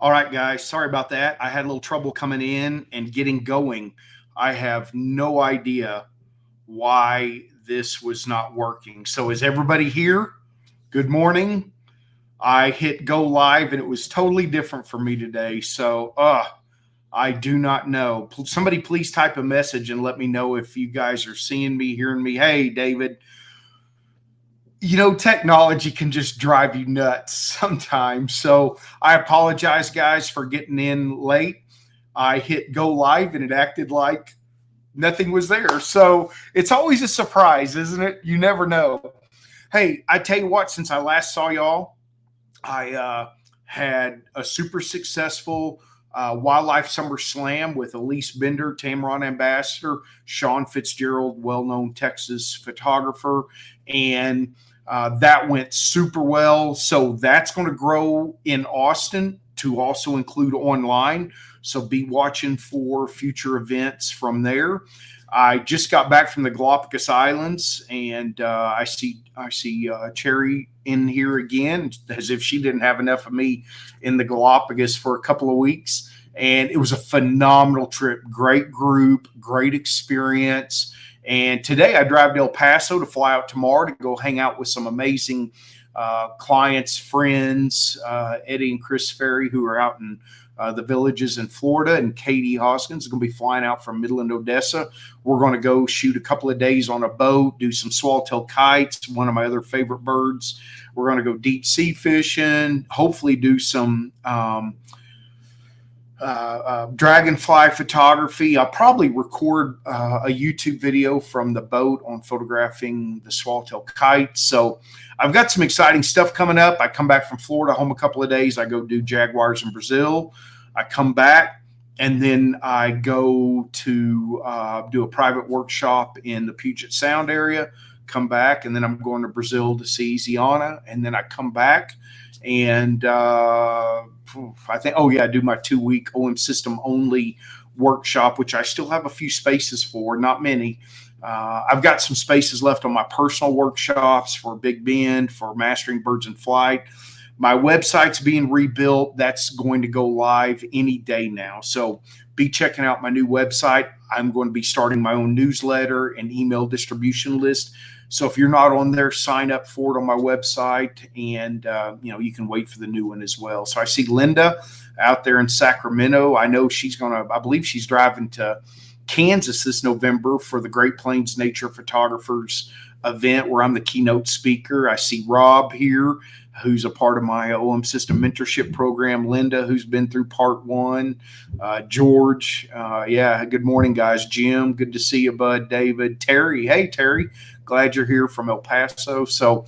All right, guys. Sorry about that. I had a little trouble coming in and getting going. I have no idea why this was not working. So, is everybody here? Good morning. I hit go live and it was totally different for me today. So, I do not know. Somebody please type a message and let me know if you guys are seeing me, hearing me. Hey, David, technology can just drive you nuts sometimes. So I apologize, guys, for getting in late. I hit go live and it acted like nothing was there. So it's always a surprise, isn't it? You never know. Hey, I tell you what, since I last saw y'all, I had a super successful Wildlife Summer Slam with Elise Bender, Tamarron Ambassador, Sean Fitzgerald, well-known Texas photographer, and that went super well. So that's going to grow in Austin to also include online. So be watching for future events from there. I just got back from the Galapagos Islands, and I see Cherry in here again, as if she didn't have enough of me in the Galapagos for a couple of weeks. And it was a phenomenal trip, great group, great experience. And today I drive to El Paso to fly out tomorrow to go hang out with some amazing clients, friends, Eddie and Chris Ferry, who are out in the villages in Florida, and Katie Hoskins is going to be flying out from Midland, Odessa. We're going to go shoot a couple of days on a boat, do some swallowtail kites, one of my other favorite birds. We're going to go deep sea fishing, hopefully do some dragonfly photography. I'll probably record a YouTube video from the boat on photographing the swallowtail kites. So I've got some exciting stuff coming up. I come back from Florida, home a couple of days. I go do jaguars in Brazil. I come back, and then I go to do a private workshop in the Puget Sound area, come back, and then I'm going to Brazil to see Ziana, and then I come back, and I think, I do my 2-week OM system only workshop, which I still have a few spaces for, not many. I've got some spaces left on my personal workshops for Big Bend, for mastering birds in flight. My website's being rebuilt. That's going to go live any day now. So be checking out my new website. I'm going to be starting my own newsletter and email distribution list. So if you're not on there, sign up for it on my website, and you can wait for the new one as well. So I see Linda out there in Sacramento. I know I believe she's driving to Kansas this November for the Great Plains Nature Photographers event where I'm the keynote speaker. I see Rob here, who's a part of my OM System mentorship program. Linda, who's been through part 1. George, good morning, guys. Jim, good to see you, bud. David, Terry. Hey, Terry, glad you're here from El Paso. So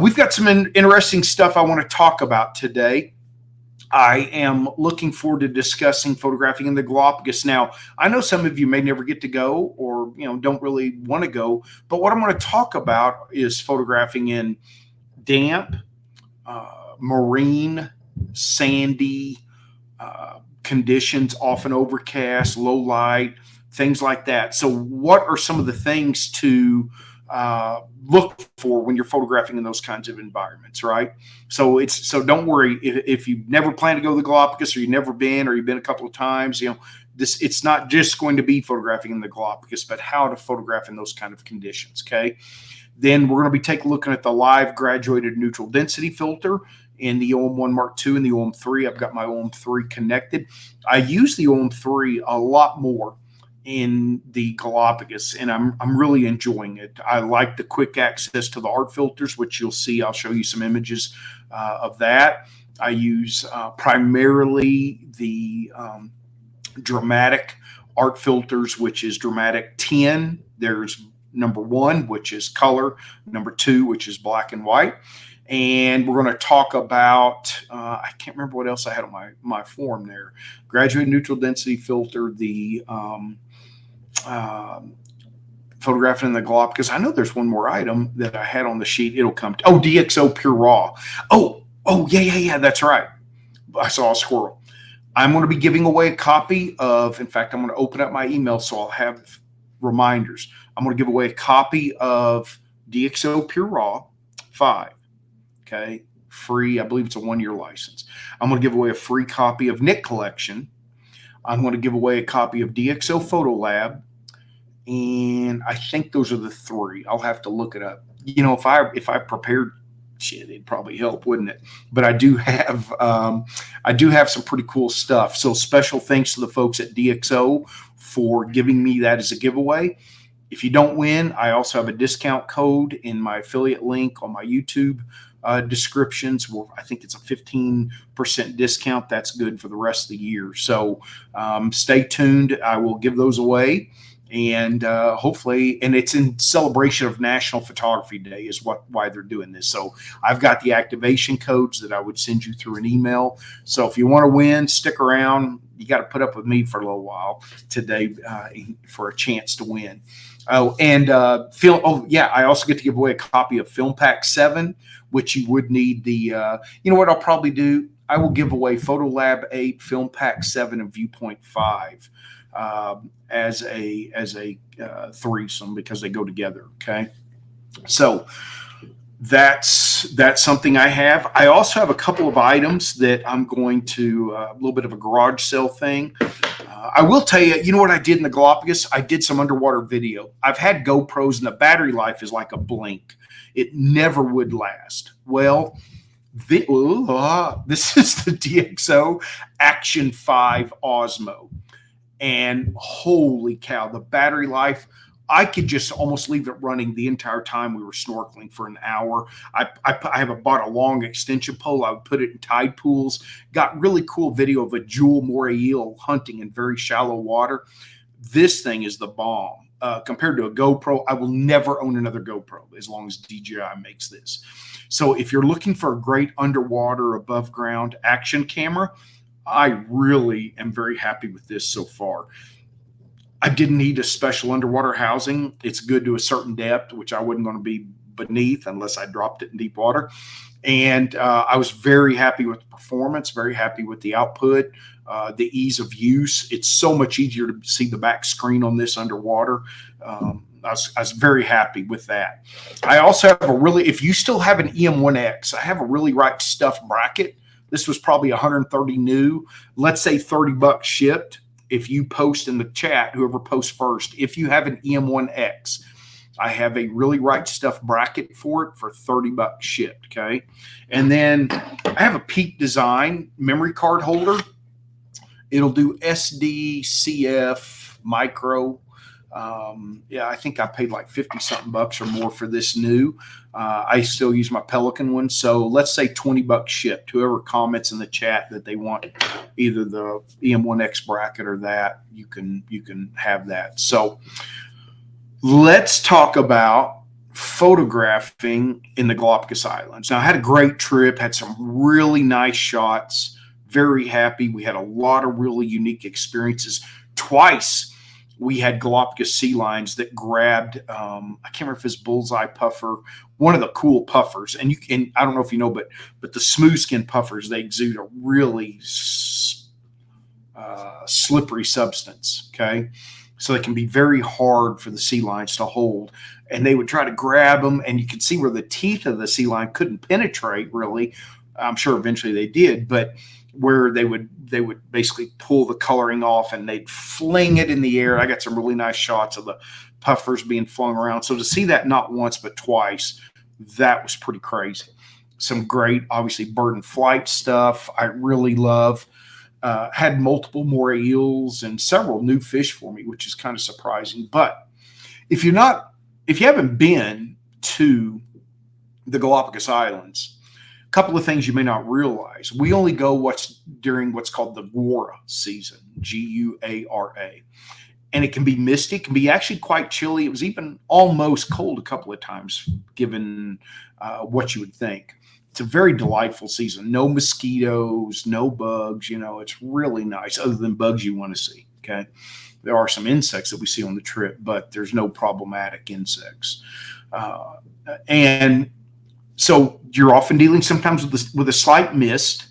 we've got some interesting stuff I want to talk about today. I am looking forward to discussing photographing in the Galapagos. Now, I know some of you may never get to go or, don't really want to go, but what I'm going to talk about is photographing in damp, marine, sandy conditions, often overcast, low light, things like that. So what are some of the things to look for when you're photographing in those kinds of environments, right? So don't worry if you never plan to go to the Galapagos, or you've never been, or you've been a couple of times, it's not just going to be photographing in the Galapagos, but how to photograph in those kind of conditions. Okay. Then we're going to be looking at the live graduated neutral density filter in the OM1 Mark II and the OM3. I've got my OM3 connected. I use the OM3 a lot more in the Galapagos, and I'm really enjoying it. I like the quick access to the art filters, which you'll see. I'll show you some images of that. I use primarily the dramatic art filters, which is dramatic 10. There's number 1, which is color, number 2, which is black and white. And we're going to talk about, I can't remember what else I had on my form there. Graduated neutral density filter, the photographing in the Galapagos. I know there's one more item that I had on the sheet. It'll come to, DxO PureRaw. Yeah, that's right. I saw a squirrel. I'm going to be giving away a copy of, in fact, I'm going to open up my email so I'll have reminders. I'm going to give away a copy of DxO PureRaw 5. Okay. free. I believe it's a 1-year license. I'm going to give away a free copy of Nick Collection. I'm going to give away a copy of DxO Photo Lab. And I think those are the 3. I'll have to look it up. You know, if I prepared, shit, it'd probably help, wouldn't it? But I do have some pretty cool stuff. So special thanks to the folks at DxO for giving me that as a giveaway. If you don't win, I also have a discount code in my affiliate link on my YouTube descriptions. Well, I think it's a 15% discount. That's good for the rest of the year. So stay tuned. I will give those away. And hopefully, and it's in celebration of National Photography Day is why they're doing this. So I've got the activation codes that I would send you through an email. So if you want to win, stick around. You got to put up with me for a little while today for a chance to win. Oh, and film. Oh, yeah. I also get to give away a copy of Film Pack 7, which you would need the. You know what I'll probably do? I will give away Photo Lab 8, Film Pack 7, and Viewpoint 5. As a threesome because they go together. Okay, so that's something I have. I also have a couple of items that I'm going to a little bit of a garage sale thing. I will tell you, you know what I did in the Galapagos? I did some underwater video. I've had GoPros and the battery life is like a blink. It never would last. Well, this is the DxO Action 5 Osmo. And holy cow, the battery life, I could just almost leave it running the entire time we were snorkeling for an hour. I bought a long extension pole. I would put it in tide pools. Got really cool video of a jewel moray eel hunting in very shallow water. This thing is the bomb. Compared to a GoPro, I will never own another GoPro as long as DJI makes this. So if you're looking for a great underwater, above ground action camera, I really am very happy with this so far. I didn't need a special underwater housing. It's good to a certain depth, which I wasn't going to be beneath unless I dropped it in deep water. And I was very happy with the performance, very happy with the output, the ease of use. It's so much easier to see the back screen on this underwater. I was very happy with that. I also have if you still have an EM1X, I have a really right stuff bracket. This was probably 130 new, let's say $30 shipped. If you post in the chat, whoever posts first, if you have an EM1X, I have a really right stuff bracket for it for $30 shipped. Okay. And then I have a Peak Design memory card holder. It'll do SD, CF, micro. Yeah, I think I paid like 50 something bucks or more for this new. I still use my Pelican one. So let's say $20 shipped. Whoever comments in the chat that they want either the EM1X bracket or that, you can have that. So let's talk about photographing in the Galapagos Islands. Now I had a great trip, had some really nice shots, very happy. We had a lot of really unique experiences. Twice we had Galapagos sea lions that grabbed, I can't remember if it's bullseye puffer, one of the cool puffers. And I don't know if you know, but the smooth skin puffers, they exude a really slippery substance. Okay. So they can be very hard for the sea lions to hold. And they would try to grab them, and you could see where the teeth of the sea lion couldn't penetrate really. I'm sure eventually they did, but where they would basically pull the coloring off and they'd fling it in the air. I got some really nice shots of the puffers being flung around. So to see that not once but twice, that was pretty crazy. Some great, obviously, bird and flight stuff I really love. Had multiple moray eels and several new fish for me, which is kind of surprising. But if you haven't been to the Galapagos Islands, couple of things you may not realize. We only go during what's called the Guara season, Guara. And it can be misty. It can be actually quite chilly. It was even almost cold a couple of times, given what you would think. It's a very delightful season. No mosquitoes, no bugs. It's really nice, other than bugs you want to see. Okay. There are some insects that we see on the trip, but there's no problematic insects. And so you're often dealing sometimes with a slight mist.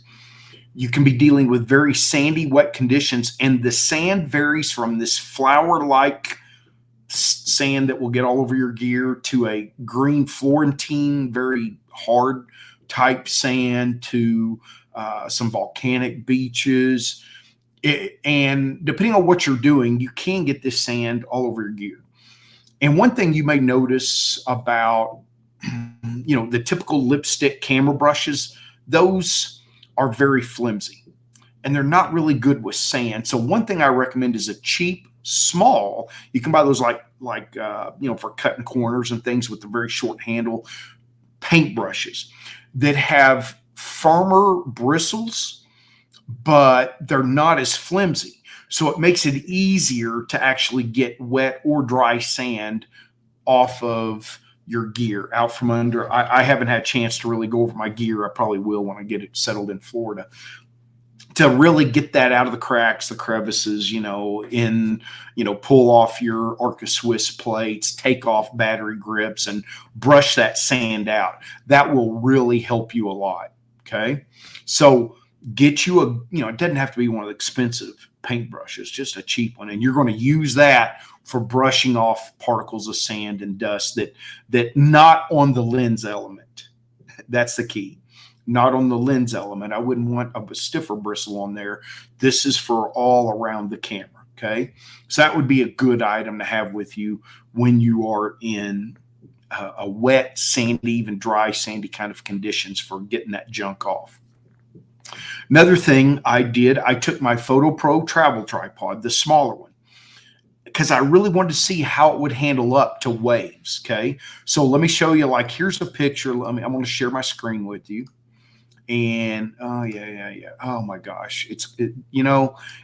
You can be dealing with very sandy, wet conditions, and the sand varies from this flour-like sand that will get all over your gear to a green Florentine, very hard type sand to some volcanic beaches. And depending on what you're doing, you can get this sand all over your gear. And one thing you may notice about, the typical lipstick camera brushes, those are very flimsy and they're not really good with sand. So one thing I recommend is a cheap, small, you can buy those like for cutting corners and things with the very short handle, paint brushes that have firmer bristles, but they're not as flimsy. So it makes it easier to actually get wet or dry sand off of your gear, out from under. I haven't had a chance to really go over my gear. I probably will when I get it settled in Florida, to really get that out of the cracks, the crevices, pull off your Arca Swiss plates, take off battery grips, and brush that sand out. That will really help you a lot. Okay. So get you it doesn't have to be one of the expensive paintbrushes, just a cheap one. And you're going to use that for brushing off particles of sand and dust that not on the lens element. That's the key. Not on the lens element. I wouldn't want a stiffer bristle on there. This is for all around the camera. Okay. So that would be a good item to have with you when you are in a wet, sandy, even dry, sandy kind of conditions for getting that junk off. Another thing I did, I took my PhotoPro travel tripod, the smaller one, because I really wanted to see how it would handle up to waves. Okay. So let me show you, here's a picture. I'm going to share my screen with you. And oh my gosh,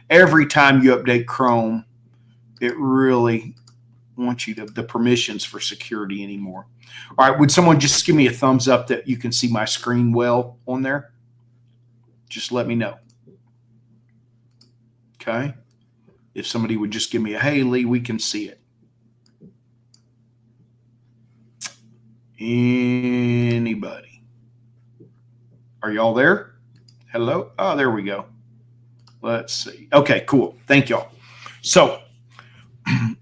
every time you update Chrome, it really wants you to the permissions for security anymore. All right, would someone just give me a thumbs up that you can see my screen well on there? Just let me know. Okay, if somebody would just give me a hey Lee, we can see it. Anybody? Are y'all there? Hello? Oh, there we go. Let's see. Okay, cool. Thank y'all. So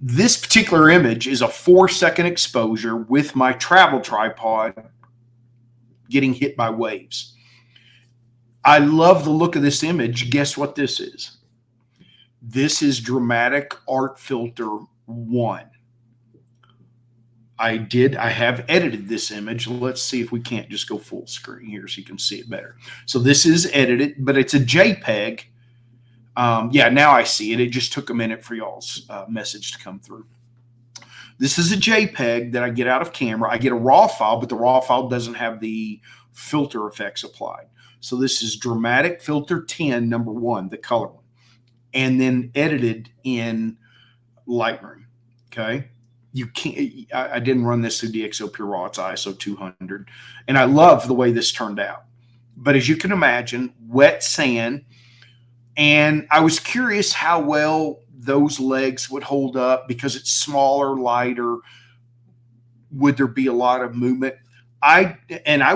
this particular image is a 4-second exposure with my travel tripod getting hit by waves. I love the look of this image. Guess what this is? This is Dramatic Art Filter 1. I have edited this image. Let's see if we can't just go full screen here so you can see it better. So this is edited, but it's a JPEG. Now I see it. It just took a minute for y'all's message to come through. This is a JPEG that I get out of camera. I get a RAW file, but the RAW file doesn't have the filter effects applied. So this is Dramatic Filter 10, number 1, the color one, and then edited in Lightroom. Okay. You can't, I didn't run this through DxO PureRaw. It's ISO 200. And I love the way this turned out. But as you can imagine, wet sand. And I was curious how well those legs would hold up because it's smaller, lighter. Would there be a lot of movement? I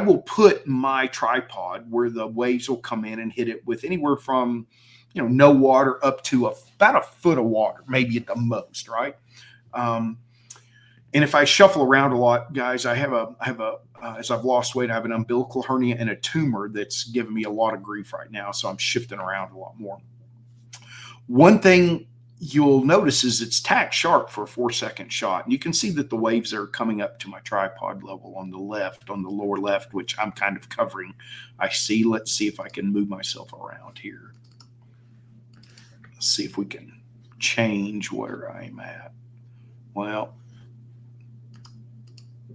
will put my tripod where the waves will come in and hit it with anywhere from, no water up to about a foot of water, maybe at the most, right? And if I shuffle around a lot, guys, I have as I've lost weight, I have an umbilical hernia and a tumor that's giving me a lot of grief right now. So I'm shifting around a lot more. One thing you'll notice is it's tack sharp for a 4-second shot. And you can see that the waves are coming up to my tripod level on the left, on the lower left, which I'm kind of covering. I see. Let's see if I can move myself around here. Let's see if we can change where I'm at. Well,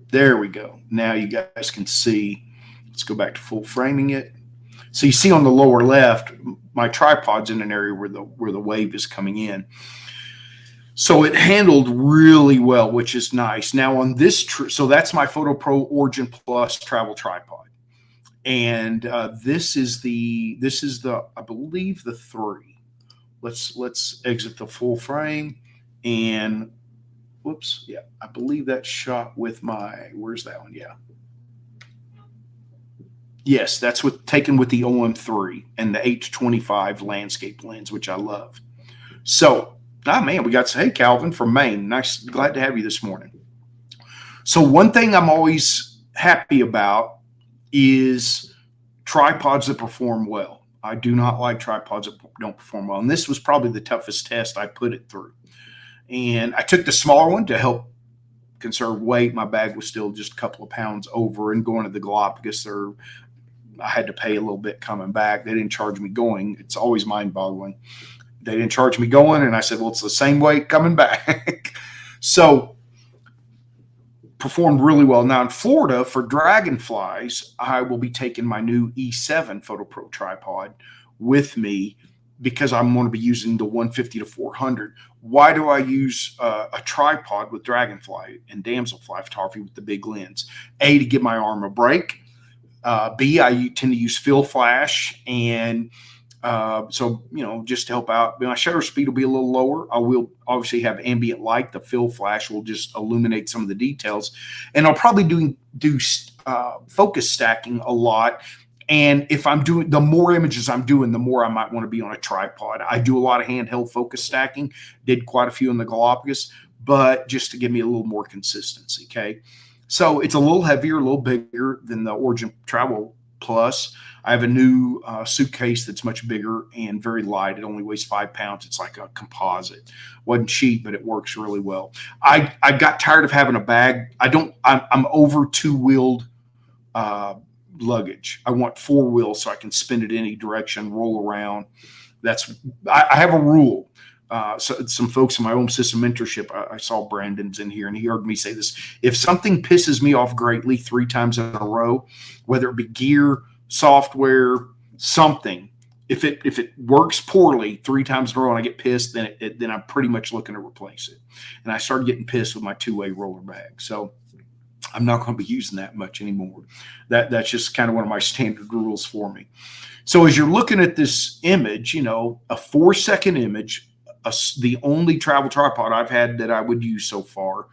there we go. Now you guys can see. Let's go back to full framing it. So you see on the lower left, my tripod's in an area where the wave is coming in. So it handled really well, which is nice. Now on this, so that's my PhotoPro Origin Plus travel tripod, and this is the I believe the 3. Let's exit the full frame and. Whoops. Yeah, I believe that's shot with my, where's that one? Yeah. Yes, that's taken with the OM3 and the 8-25 landscape lens, which I love. So, man, we got, hey, Calvin from Maine. Nice. Glad to have you this morning. So one thing I'm always happy about is tripods that perform well. I do not like tripods that don't perform well. And this was probably the toughest test I put it through. And I took the smaller one to help conserve weight. My bag was still just a couple of pounds over, and going to the Galapagos, I had to pay a little bit coming back. They didn't charge me going. It's always mind-boggling. They didn't charge me going, and I said, well, it's the same weight coming back. So performed really well. Now in Florida for dragonflies, I will be taking my new E7 PhotoPro tripod with me because I'm going to be using the 150 to 400. Why do I use a tripod with dragonfly and damselfly photography with the big lens? A, to give my arm a break. B, I tend to use fill flash, and so, just to help out. My shutter speed will be a little lower. I will obviously have ambient light. The fill flash will just illuminate some of the details, and I'll probably do focus stacking a lot. And if I'm doing, the more images I'm doing, the more I might want to be on a tripod. I do a lot of handheld focus stacking, did quite a few in the Galapagos, but just to give me a little more consistency. Okay. So it's a little heavier, a little bigger than the Origin Travel Plus. I have a new suitcase that's much bigger and very light. It only weighs 5 pounds. It's like a composite. Wasn't cheap, but it works really well. I got tired of having a bag. I'm over two-wheeled luggage. I want four wheels so I can spin it any direction, roll around. I have a rule. So some folks in my own system mentorship, I saw Brandon's in here, and he heard me say this. If something pisses me off greatly 3 times in a row, whether it be gear, software, something, if it works poorly 3 times in a row and I get pissed, then I'm pretty much looking to replace it. And I started getting pissed with my two-way roller bag. So I'm not going to be using that much anymore. That's just kind of one of my standard rules for me. So as you're looking at this image, a 4-second image, the only travel tripod I've had that I would use so far,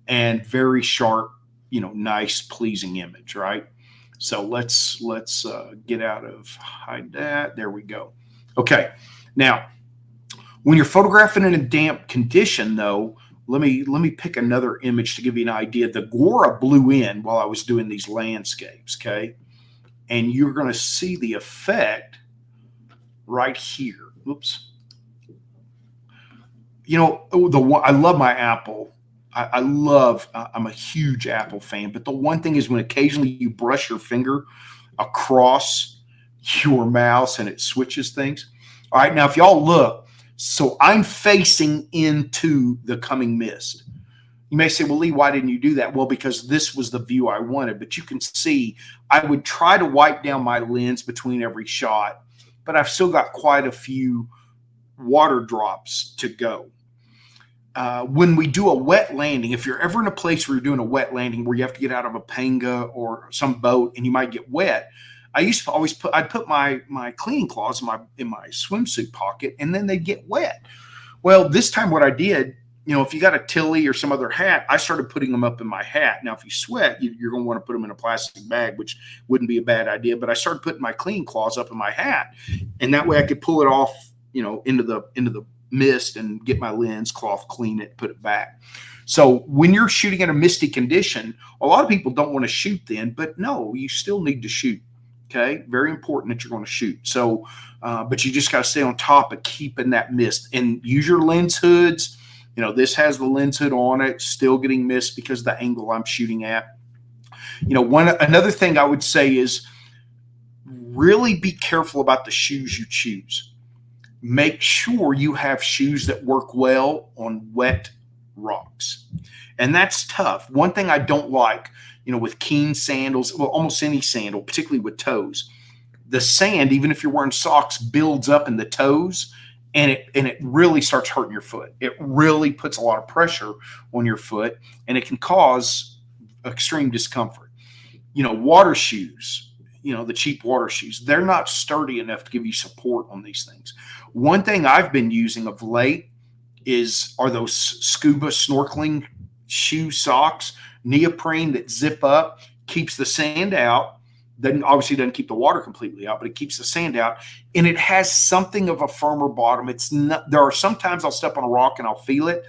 and very sharp, nice, pleasing image, right? So let's get out of hide that. There we go. Okay. Now, when you're photographing in a damp condition, though, let me pick another image to give you an idea. The Gora blew in while I was doing these landscapes, okay? And you're going to see the effect right here. Oops. I love my Apple. I'm a huge Apple fan, but the one thing is when occasionally you brush your finger across your mouse and it switches things. All right, now if y'all look, so I'm facing into the coming mist. You may say, well, Lee, why didn't you do that? Well, because this was the view I wanted, but you can see I would try to wipe down my lens between every shot, but I've still got quite a few water drops to go. When we do a wet landing, if you're ever in a place where you're doing a wet landing where you have to get out of a panga or some boat and you might get wet, I used to always I'd put my cleaning cloths in my swimsuit pocket, and then they'd get wet. Well, this time what I did, if you got a Tilly or some other hat, I started putting them up in my hat. Now, if you sweat, you're going to want to put them in a plastic bag, which wouldn't be a bad idea. But I started putting my cleaning cloths up in my hat, and that way I could pull it off, into the mist and get my lens, cloth, clean it, put it back. So when you're shooting in a misty condition, a lot of people don't want to shoot then, but no, you still need to shoot. Okay. Very important that you're going to shoot. So, but you just got to stay on top of keeping that mist and use your lens hoods. This has the lens hood on it, still getting mist because of the angle I'm shooting at. Another thing I would say is really be careful about the shoes you choose. Make sure you have shoes that work well on wet rocks. And that's tough. One thing I don't like, with Keen sandals, well, almost any sandal, particularly with toes, the sand, even if you're wearing socks, builds up in the toes, and it really starts hurting your foot. It really puts a lot of pressure on your foot, and it can cause extreme discomfort. Water shoes, the cheap water shoes, they're not sturdy enough to give you support on these things. One thing I've been using of late are those scuba snorkeling shoe socks, neoprene that zip up, keeps the sand out. Obviously doesn't keep the water completely out, but it keeps the sand out, and it has something of a firmer bottom. It's not. There are sometimes I'll step on a rock and I'll feel it,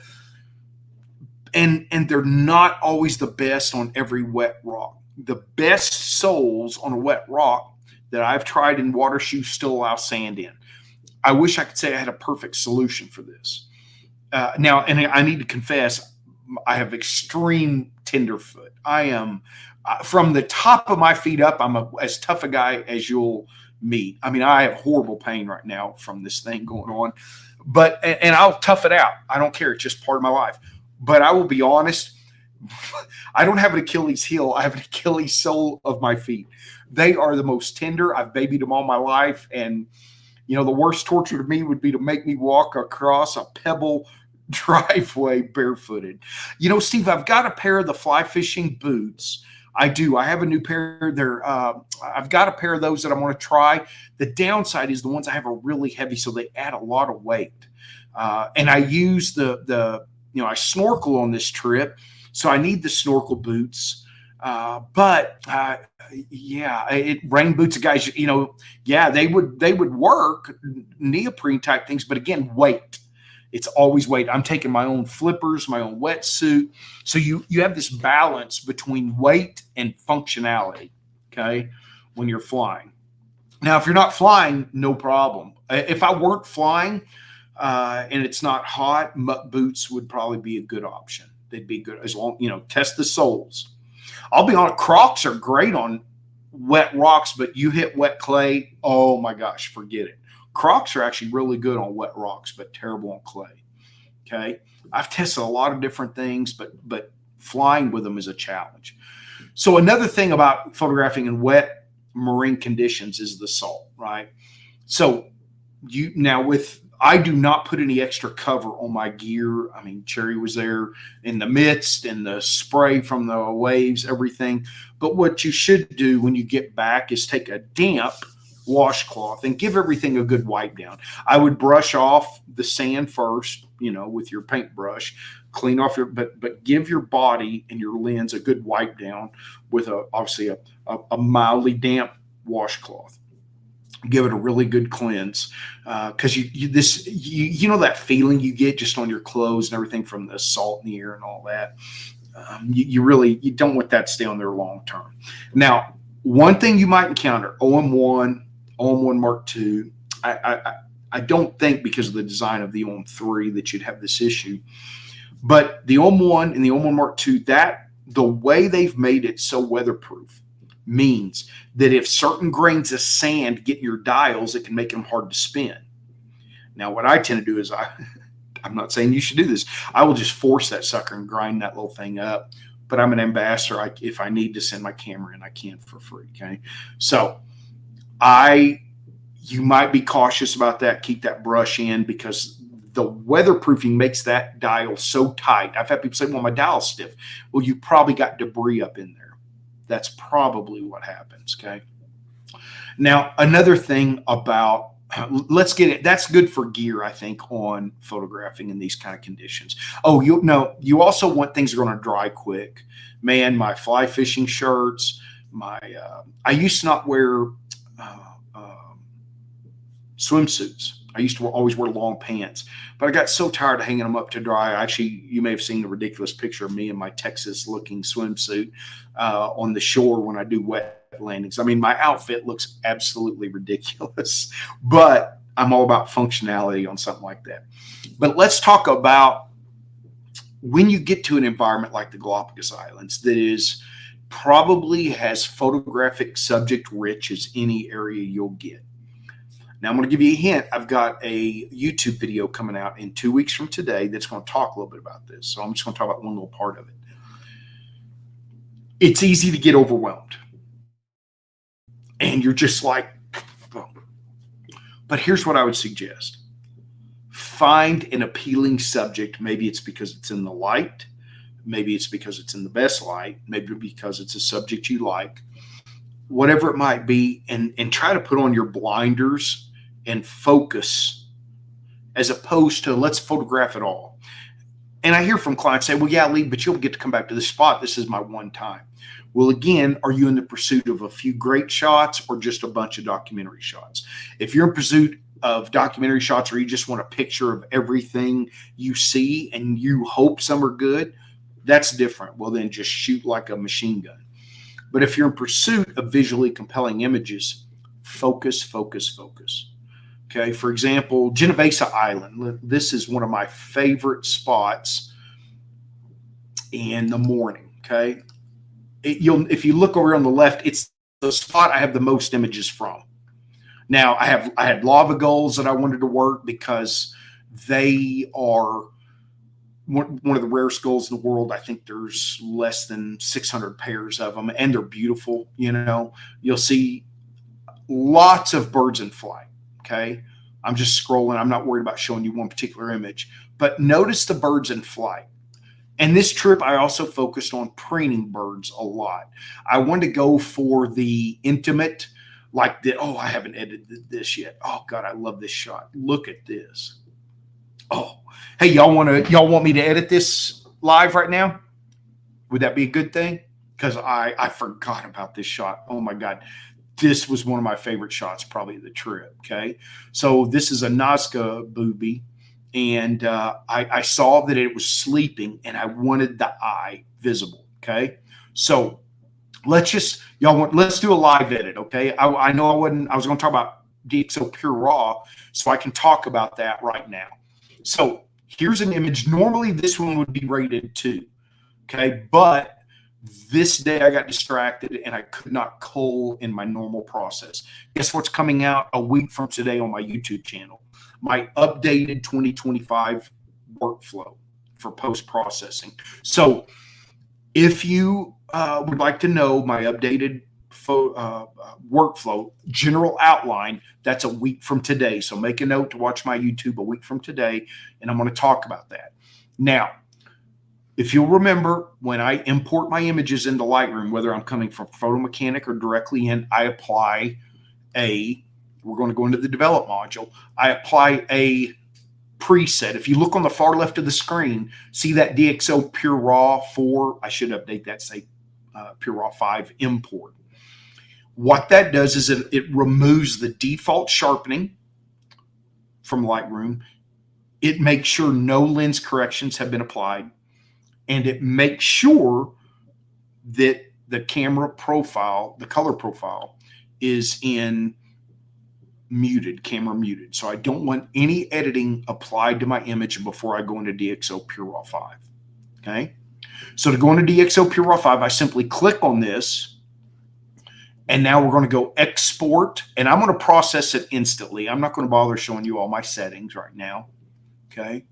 and they're not always the best on every wet rock. the best soles on a wet rock that I've tried in water shoes still allow sand in. I wish I could say I had a perfect solution for this. Now, and I need to confess, I have extreme tenderfoot. I am from the top of my feet up. I'm as tough a guy as you'll meet. I mean, I have horrible pain right now from this thing going on, but and I'll tough it out. I don't care. It's just part of my life. But I will be honest. I don't have an Achilles heel. I have an Achilles sole of my feet. They are the most tender. I've babied them all my life. And, you know, the worst torture to me would be to make me walk across a pebble driveway barefooted. You know, Steve, I've got a pair of the fly fishing boots. I do. I have a new pair there. I've got a pair of those that I want to try. The downside is the ones I have are really heavy, so they add a lot of weight. And I use I snorkel on this trip. So I need the snorkel boots, rain boots, guys. You know, yeah, they would work, neoprene type things, but again, weight. It's always weight. I'm taking my own flippers, my own wetsuit. So you have this balance between weight and functionality. Okay, when you're flying. Now, if you're not flying, no problem. If I weren't flying and it's not hot, muck boots would probably be a good option. They'd be good as long, test the soles. I'll be honest, Crocs are great on wet rocks, but you hit wet clay, oh my gosh, forget it. Crocs are actually really good on wet rocks, but terrible on clay. Okay. I've tested a lot of different things, but flying with them is a challenge. So another thing about photographing in wet marine conditions is the salt, right? So I do not put any extra cover on my gear. I mean, Cherry was there in the midst and the spray from the waves, everything. But what you should do when you get back is take a damp washcloth and give everything a good wipe down. I would brush off the sand first, with your paintbrush, clean off but give your body and your lens a good wipe down with obviously a mildly damp washcloth. Give it a really good cleanse because you know that feeling you get just on your clothes and everything from the salt in the air and all that. You don't want that to stay on there long term. Now, one thing you might encounter: OM1 Mark II. I don't think because of the design of the OM3 that you'd have this issue, but the OM1 and the OM1 Mark II, that the way they've made it so weatherproof means that if certain grains of sand get your dials, it can make them hard to spin. Now, what I tend to do is I'm not saying you should do this. I will just force that sucker and grind that little thing up. But I'm an ambassador. If I need to send my camera in, I can for free. Okay. So you might be cautious about that. Keep that brush in because the weatherproofing makes that dial so tight. I've had people say, well, my dial's stiff. Well, you probably got debris up in there. That's probably what happens. Okay. Now, another thing about, let's get it. That's good for gear, I think, on photographing in these kind of conditions. Oh, you also want things that are going to dry quick. Man, my fly fishing shirts, I used to not wear swimsuits. I used to always wear long pants, but I got so tired of hanging them up to dry. Actually, you may have seen the ridiculous picture of me in my Texas-looking swimsuit on the shore when I do wet landings. I mean, my outfit looks absolutely ridiculous, but I'm all about functionality on something like that. But let's talk about when you get to an environment like the Galapagos Islands that is probably as photographic subject rich as any area you'll get. Now, I'm going to give you a hint. I've got a YouTube video coming out in 2 weeks from today that's going to talk a little bit about this. So I'm just going to talk about one little part of it. It's easy to get overwhelmed. And you're just like, oh. But here's what I would suggest. Find an appealing subject. Maybe it's because it's in the light. Maybe it's because it's in the best light. Maybe because it's a subject you like. Whatever it might be, and try to put on your blinders and focus as opposed to let's photograph it all. And I hear from clients say, well, yeah, Lee, but you'll get to come back to this spot. This is my one time. Well, again, are you in the pursuit of a few great shots or just a bunch of documentary shots? If you're in pursuit of documentary shots or you just want a picture of everything you see and you hope some are good, that's different. Well, then just shoot like a machine gun. But if you're in pursuit of visually compelling images, focus, focus, focus. Okay, for example, Galapagos Island. This is one of my favorite spots in the morning. Okay, if you look over on the left, it's the spot I have the most images from. Now I had lava gulls that I wanted to work because they are one of the rarest gulls in the world. I think there's less than 600 pairs of them, and they're beautiful. You know, you'll see lots of birds in flight. Okay, I'm just scrolling. I'm not worried about showing you one particular image, but notice the birds in flight. And this trip, I also focused on preening birds a lot. I wanted to go for the intimate, like the, oh, I haven't edited this yet. Oh God, I love this shot. Look at this. Oh, hey, y'all want me to edit this live right now? Would that be a good thing? Because I forgot about this shot. Oh my God. This was one of my favorite shots, probably of the trip. Okay. So this is a Nazca booby. And I saw that it was sleeping and I wanted the eye visible. Okay. So let's do a live edit. Okay. I know I was going to talk about DxO PureRaw, so I can talk about that right now. So here's an image. Normally this one would be rated 2. Okay. But this day I got distracted and I could not cull in my normal process. Guess what's coming out a week from today on my YouTube channel? My updated 2025 workflow for post-processing. So if you would like to know my updated workflow, general outline, that's a week from today. So make a note to watch my YouTube a week from today, and I'm going to talk about that. Now, if you'll remember, when I import my images into Lightroom, whether I'm coming from Photo Mechanic or directly in, I apply we're going to go into the develop module. I apply a preset. If you look on the far left of the screen, see that DxO PureRaw 4, I should update that, say PureRaw 5 import. What that does is it removes the default sharpening from Lightroom. It makes sure no lens corrections have been applied. And it makes sure that the camera profile, the color profile, is in camera muted. So I don't want any editing applied to my image before I go into DxO PureRaw 5. Okay. So to go into DxO PureRaw 5, I simply click on this. And now we're going to go export. And I'm going to process it instantly. I'm not going to bother showing you all my settings right now. Okay.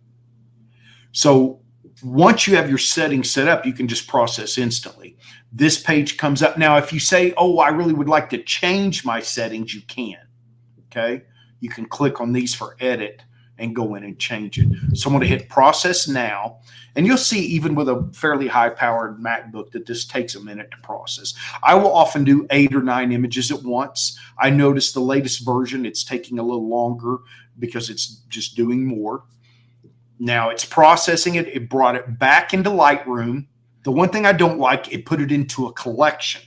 So once you have your settings set up, you can just process instantly. This page comes up. Now, if you say, oh, I really would like to change my settings, you can. Okay. You can click on these for edit and go in and change it. So I'm going to hit process now. And you'll see, even with a fairly high powered MacBook, that this takes a minute to process. I will often do 8 or 9 images at once. I noticed the latest version, it's taking a little longer because it's just doing more. Now it's processing it. It brought it back into Lightroom. The one thing I don't like, it put it into a collection.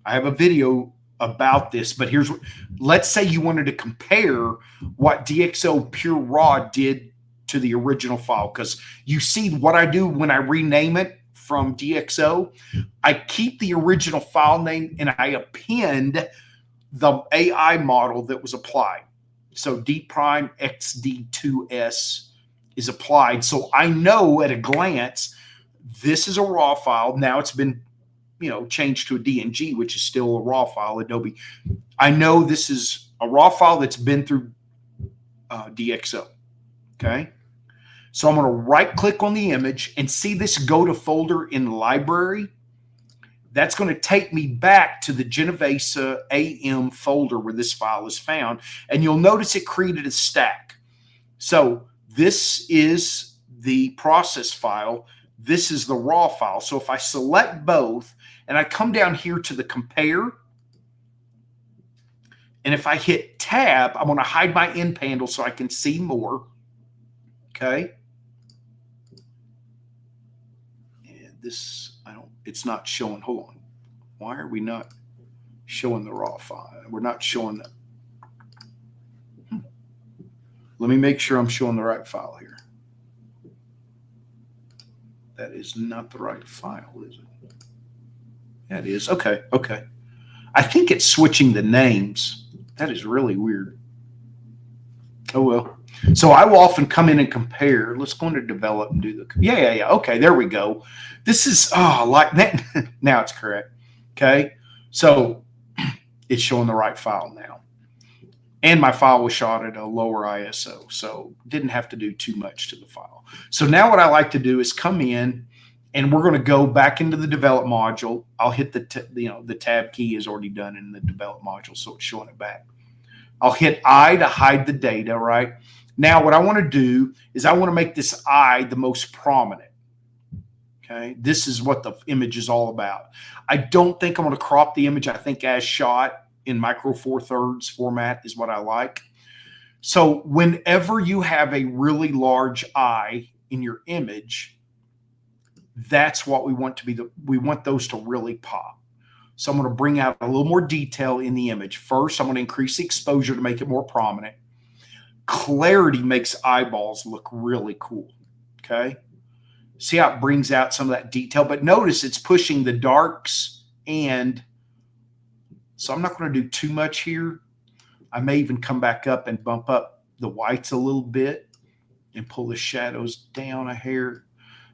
I have a video about this, but here's what, let's say you wanted to compare what DxO PureRaw did to the original file, because you see what I do when I rename it from DxO, I keep the original file name and I append the AI model that was applied. So D prime XD2S is applied. So I know at a glance, this is a raw file. Now it's been, changed to a DNG, which is still a raw file, Adobe. I know this is a raw file that's been through DxO. Okay. So I'm going to right click on the image and see this go to folder in the library. That's going to take me back to the Genovesa AM folder where this file is found. And you'll notice it created a stack. So this is the process file. This is the raw file. So if I select both and I come down here to the compare, and if I hit tab, I'm going to hide my end panel so I can see more. Okay. And this, it's not showing. Hold on. Why are we not showing the raw file? We're not showing that. Let me make sure I'm showing the right file here. That is not the right file, is it? That is. Okay. Okay. I think it's switching the names. That is really weird. Oh, well. So I will often come in and compare. Let's go into develop and do the, yeah. Okay, there we go. This is, like that. Now it's correct. Okay. So it's showing the right file now. And my file was shot at a lower ISO, so didn't have to do too much to the file. So now what I like to do is come in, and we're going to go back into the develop module. I'll hit the tab key is already done in the develop module, so it's showing it back. I'll hit I to hide the data, right? Now what I want to do is I want to make this I the most prominent. Okay, this is what the image is all about. I don't think I'm going to crop the image. I think as shot in micro four thirds format is what I like. So whenever you have a really large eye in your image, that's what we want to be. We want those to really pop. So I'm going to bring out a little more detail in the image. First, I'm going to increase the exposure to make it more prominent. Clarity makes eyeballs look really cool. Okay. See how it brings out some of that detail, but notice it's pushing the darks, and so I'm not going to do too much here. I may even come back up and bump up the whites a little bit and pull the shadows down a hair.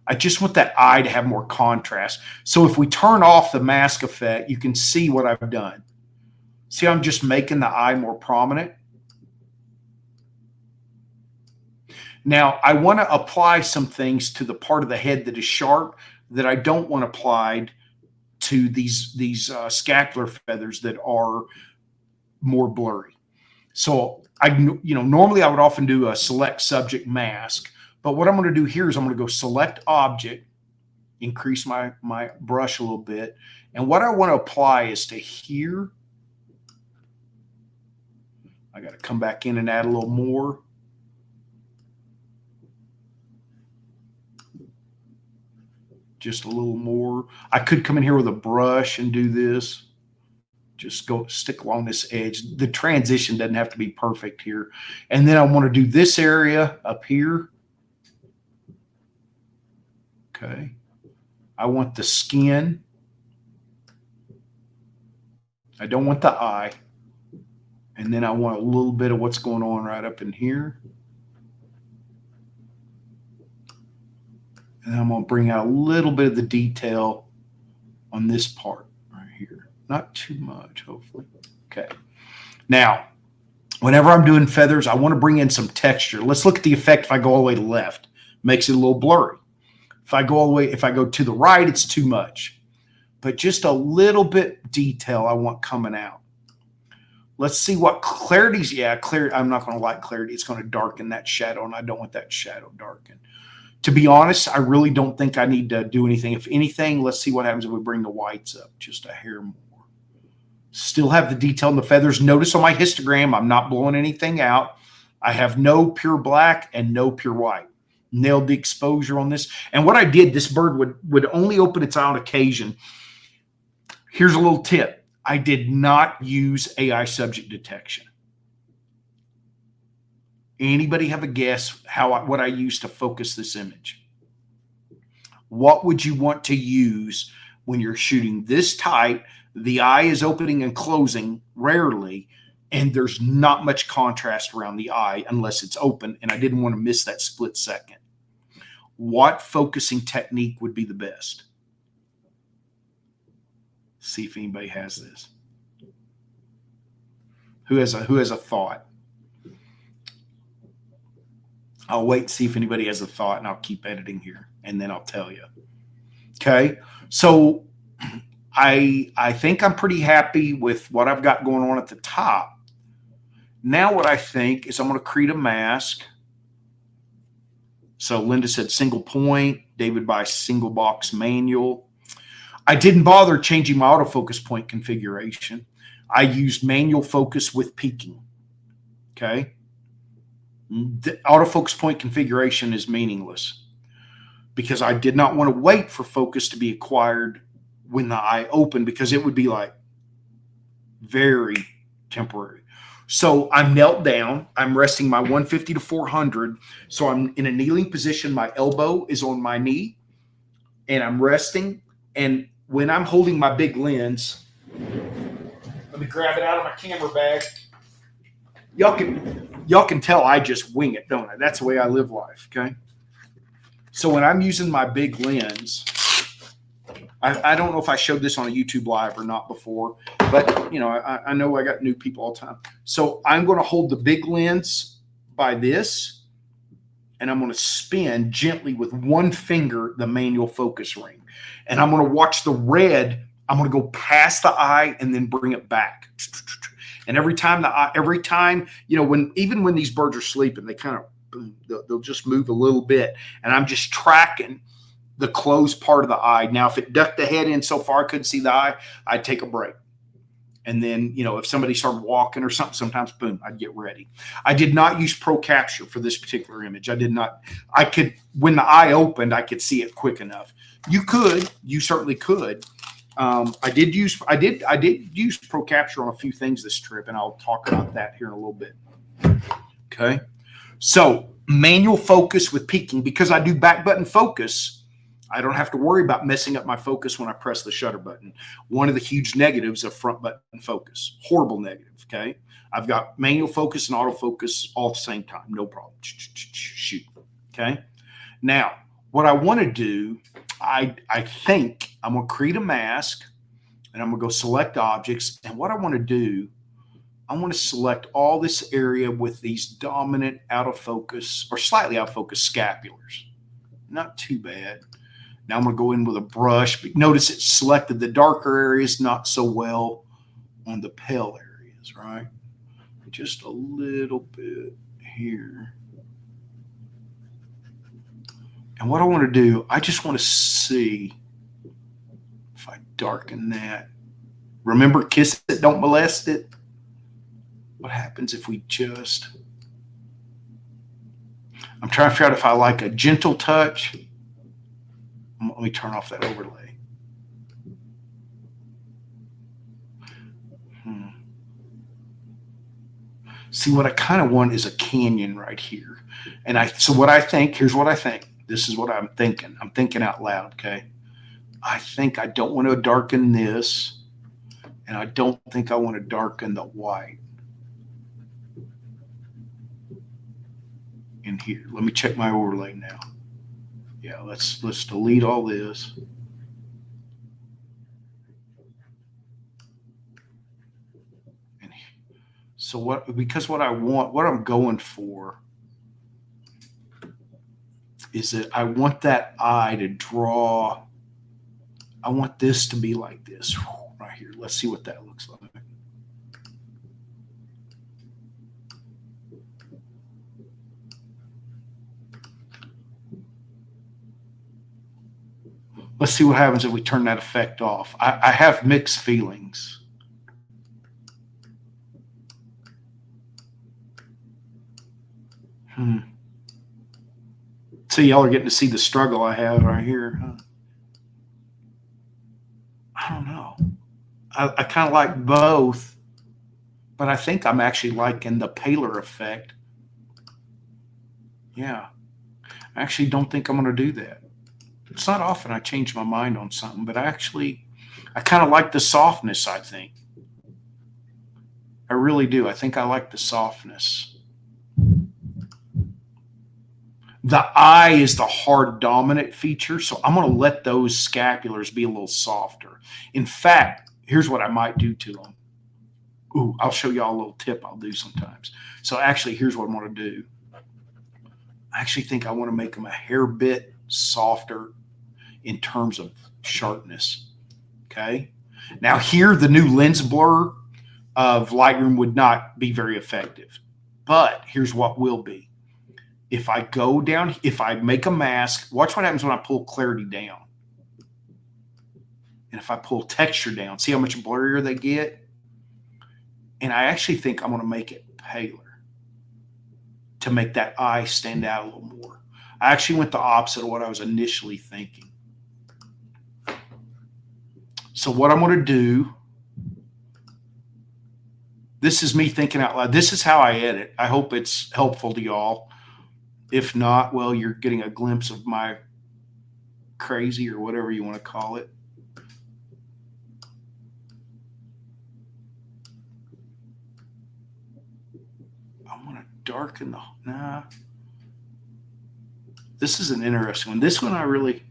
I just want that eye to have more contrast. So if we turn off the mask effect, you can see what I've done. See, I'm just making the eye more prominent. Now, I want to apply some things to the part of the head that is sharp that I don't want applied to these scapular feathers that are more blurry. So normally I would often do a select subject mask, but what I'm going to do here is I'm going to go select object, increase my brush a little bit, and what I want to apply is to here. I got to come back in and add a little more. Just a little more. I could come in here with a brush and do this. Just go stick along this edge. The transition doesn't have to be perfect here. And then I want to do this area up here. Okay. I want the skin. I don't want the eye. And then I want a little bit of what's going on right up in here. And I'm going to bring out a little bit of the detail on this part right here. Not too much, hopefully. Okay. Now, whenever I'm doing feathers, I want to bring in some texture. Let's look at the effect if I go all the way to the left. Makes it a little blurry. If I go to the right, it's too much. But just a little bit detail I want coming out. Let's see what clarity's. Yeah, clarity. I'm not going to like clarity. It's going to darken that shadow, and I don't want that shadow darkened. To be honest, I really don't think I need to do anything. If anything, let's see what happens if we bring the whites up just a hair more. Still have the detail in the feathers. Notice on my histogram, I'm not blowing anything out. I have no pure black and no pure white. Nailed the exposure on this. And what I did, this bird would only open its eye on occasion. Here's a little tip. I did not use AI subject detection. Anybody have a guess what I used to focus this image? What would you want to use when you're shooting this tight? The eye is opening and closing rarely, and there's not much contrast around the eye unless it's open, and I didn't want to miss that split second. What focusing technique would be the best? See if anybody has this. Who has a thought? I'll wait and see if anybody has a thought, and I'll keep editing here, and then I'll tell you. Okay, so I think I'm pretty happy with what I've got going on at the top. Now what I think is I'm going to create a mask. So Linda said single point, David by single box manual. I didn't bother changing my autofocus point configuration. I used manual focus with peaking. Okay. The autofocus point configuration is meaningless because I did not want to wait for focus to be acquired when the eye opened, because it would be like very temporary. So I'm knelt down. I'm resting my 150 to 400. So I'm in a kneeling position. My elbow is on my knee and I'm resting. And when I'm holding my big lens, let me grab it out of my camera bag. Y'all can tell I just wing it, don't I? That's the way I live life, okay? So when I'm using my big lens, I don't know if I showed this on a YouTube live or not before, but you know, I know I got new people all the time. So I'm going to hold the big lens by this, and I'm going to spin gently with one finger the manual focus ring. And I'm going to watch the red. I'm going to go past the eye and then bring it back. And every time, you know, even when these birds are sleeping, they kind of, they'll just move a little bit. And I'm just tracking the closed part of the eye. Now, if it ducked the head in so far I couldn't see the eye, I'd take a break. And then, you know, if somebody started walking or something, sometimes, boom, I'd get ready. I did not use Pro Capture for this particular image. I did not. I could, when the eye opened, I could see it quick enough. You certainly could. I did use Pro Capture on a few things this trip, and I'll talk about that here in a little bit. Okay. So manual focus with peaking, because I do back button focus, I don't have to worry about messing up my focus when I press the shutter button. One of the huge negatives of front button focus, horrible negative, okay? I've got manual focus and autofocus all at the same time, no problem. Shoot, okay? Now, what I want to do, I think I'm going to create a mask, and I'm going to go select objects, and what I want to do, I want to select all this area with these dominant out of focus or slightly out of focus scapulars. Not too bad. Now I'm going to go in with a brush. But notice it selected the darker areas not so well on the pale areas, right? Just a little bit here. And what I want to do, I just want to see if I darken that. Remember, kiss it, don't molest it. What happens if we just... I'm trying to figure out if I like a gentle touch. Let me turn off that overlay. See, what I kind of want is a canyon right here. And so what I think, here's what I think. This is what I'm thinking. I'm thinking out loud, okay? I think I don't want to darken this, and I don't think I want to darken the white in here. Let me check my overlay now. Yeah, let's delete all this. And so because what I'm going for is that I want that eye to draw. I want this to be like this right here. Let's see what that looks like. Let's see what happens if we turn that effect off. I have mixed feelings. So y'all are getting to see the struggle I have right here. Huh? I don't know. I kind of like both, but I think I'm actually liking the paler effect. Yeah. I actually don't think I'm going to do that. It's not often I change my mind on something, but I kind of like the softness, I think. I really do. I think I like the softness. The eye is the hard dominant feature, so I'm going to let those scapulars be a little softer. In fact, here's what I might do to them. Ooh, I'll show y'all a little tip I'll do sometimes. So actually, here's what I'm going to do. I actually think I want to make them a hair bit softer in terms of sharpness. Okay. Now here, the new lens blur of Lightroom would not be very effective, but here's what will be. If I go down, if I make a mask, watch what happens when I pull clarity down. And if I pull texture down, see how much blurrier they get? And I actually think I'm going to make it paler to make that eye stand out a little more. I actually went the opposite of what I was initially thinking. So what I'm going to do, this is me thinking out loud. This is how I edit. I hope it's helpful to y'all. If not, well, you're getting a glimpse of my crazy or whatever you want to call it. I want to darken the, nah. This is an interesting one. This one I really,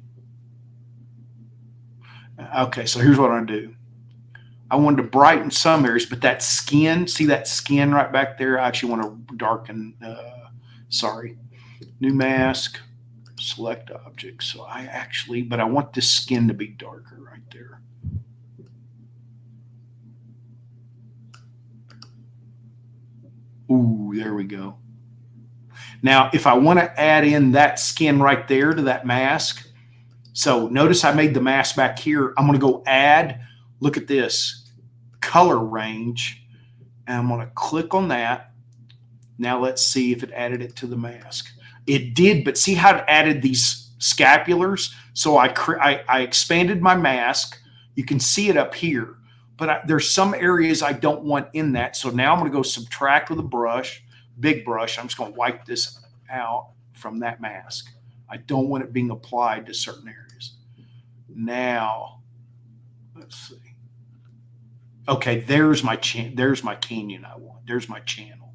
okay, so here's what I do. I wanted to brighten some areas, but that skin, see that skin right back there? I actually want to darken, sorry, new mask, select object. So I actually, but I want this skin to be darker right there. Ooh, there we go. Now, if I want to add in that skin right there to that mask, so notice I made the mask back here. I'm going to go add, look at this, color range, and I'm going to click on that. Now let's see if it added it to the mask. It did, but see how it added these scapulars? So I expanded my mask. You can see it up here, but there's some areas I don't want in that. So now I'm going to go subtract with a brush, big brush. I'm just going to wipe this out from that mask. I don't want it being applied to certain areas. Now, let's see. Okay, there's my canyon I want. There's my channel.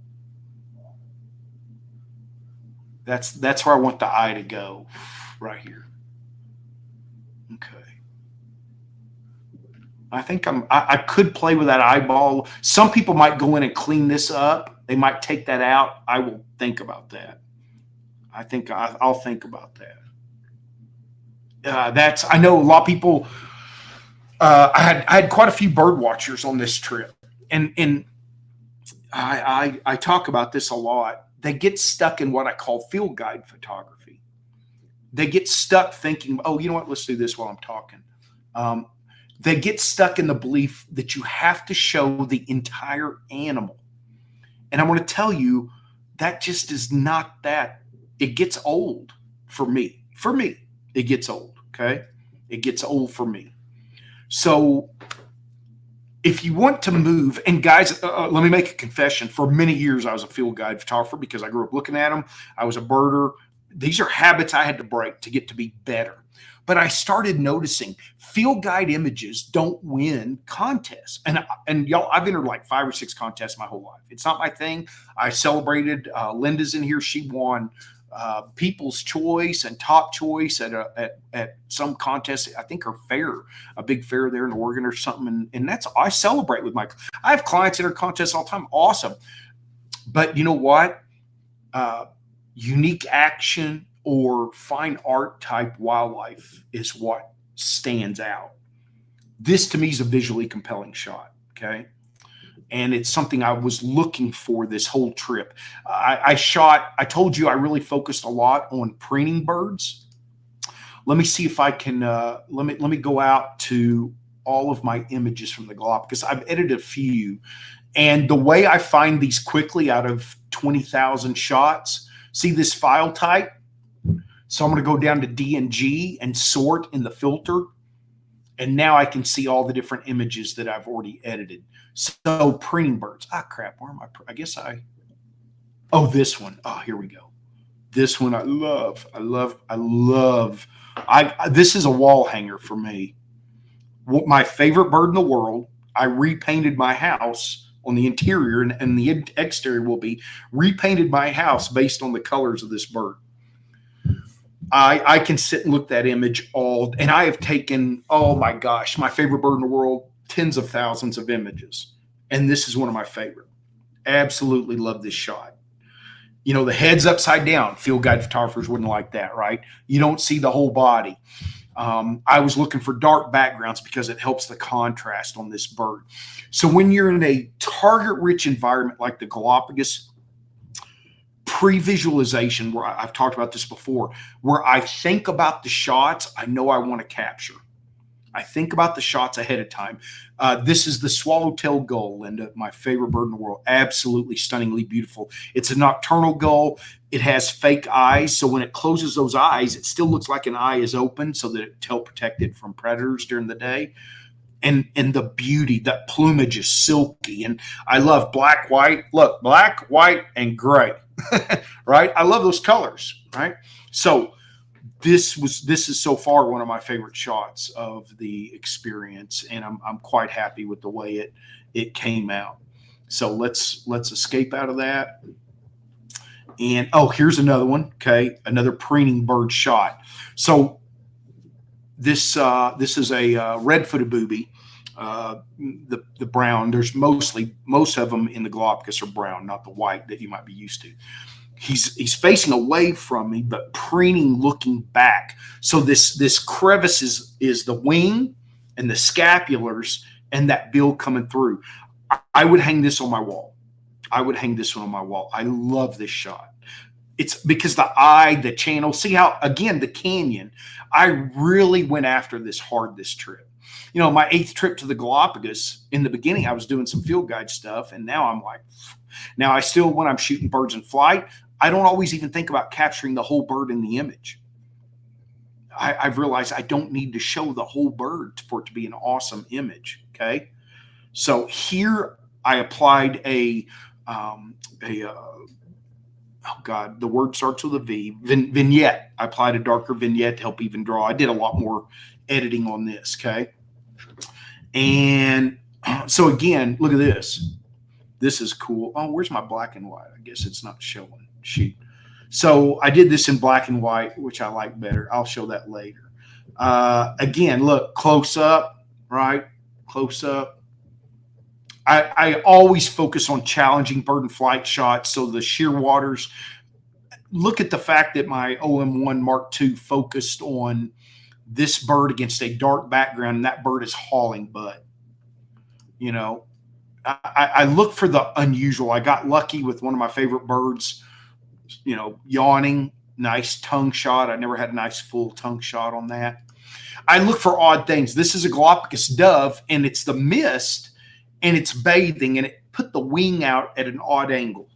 That's where I want the eye to go, right here. Okay. I think I could play with that eyeball. Some people might go in and clean this up. They might take that out. I will think about that. I think I'll think about that. I know a lot of people. I had quite a few bird watchers on this trip, and I talk about this a lot. They get stuck in what I call field guide photography. They get stuck thinking, oh, you know what? Let's do this while I'm talking. They get stuck in the belief that you have to show the entire animal. And I'm going to tell you, that just is not that. It gets old for me. For me, it gets old, okay? It gets old for me. So if you want to move, and guys, let me make a confession. For many years, I was a field guide photographer because I grew up looking at them. I was a birder. These are habits I had to break to get to be better. But I started noticing field guide images don't win contests. And y'all, I've entered like 5 or 6 contests my whole life. It's not my thing. I celebrated, Linda's in here. She won People's Choice and Top Choice at some contest. I think her fair, a big fair there in Oregon or something. And that's, I celebrate with I have clients enter contests all the time. Awesome. But you know what? Unique action or fine art type wildlife is what stands out. This to me is a visually compelling shot. Okay. And it's something I was looking for this whole trip. I told you I really focused a lot on preening birds. Let me see if I can, let me go out to all of my images from the Galapagos. I've edited a few. And the way I find these quickly out of 20,000 shots, see this file type? So I'm going to go down to D&G and sort in the filter. And now I can see all the different images that I've already edited. So preening birds. Ah, crap. Where am I? Oh, this one. Oh, here we go. This one I love. This is a wall hanger for me. My favorite bird in the world. I repainted my house on the interior, and the exterior will be repainted my house based on the colors of this bird. I can sit and look at that image and I have taken, oh my gosh, my favorite bird in the world, tens of thousands of images. And this is one of my favorite. Absolutely love this shot. You know, the head's upside down. Field guide photographers wouldn't like that, right? You don't see the whole body. I was looking for dark backgrounds because it helps the contrast on this bird. So when you're in a target-rich environment like the Galapagos, pre-visualization, where I've talked about this before, where I think about the shots I know I want to capture. I think about the shots ahead of time. This is the swallowtail gull, Linda, my favorite bird in the world. Absolutely stunningly beautiful. It's a nocturnal gull. It has fake eyes, so when it closes those eyes, it still looks like an eye is open so that it helps protect it from predators during the day. And the beauty, that plumage is silky. And I love black, white. Look, black, white, and gray. Right? I love those colors, right? So this is so far one of my favorite shots of the experience, and I'm quite happy with the way it came out. So let's escape out of that. And oh, here's another one. Okay, another preening bird shot. So this is a red-footed booby. The brown. There's most of them in the Galapagos are brown, not the white that you might be used to. He's facing away from me, but preening, looking back. So this crevice is the wing and the scapulars and that bill coming through. I would hang this on my wall. I would hang this one on my wall. I love this shot. It's because the eye, the channel, see how, again, the canyon, I really went after this hard this trip. You know, my 8th trip to the Galapagos, in the beginning, I was doing some field guide stuff. And now I'm like, now I still, when I'm shooting birds in flight, I don't always even think about capturing the whole bird in the image. I've realized I don't need to show the whole bird for it to be an awesome image. Okay. So here I applied oh God, the word starts with a V, vignette. I applied a darker vignette to help even draw. I did a lot more editing on this. Okay. And so again, look at this. This is cool. Oh, where's my black and white? I guess it's not showing. Shoot. So I did this in black and white, which I like better. I'll show that later. Again, look, close up, right? Close up. I always focus on challenging bird and flight shots. So the sheer waters, look at the fact that my OM1 Mark II focused on this bird against a dark background, and that bird is hauling butt. You know, I look for the unusual. I got lucky with one of my favorite birds, you know, yawning, nice tongue shot. I never had a nice full tongue shot on that. I look for odd things. This is a Galapagos dove, and it's the mist, and it's bathing, and it put the wing out at an odd angle.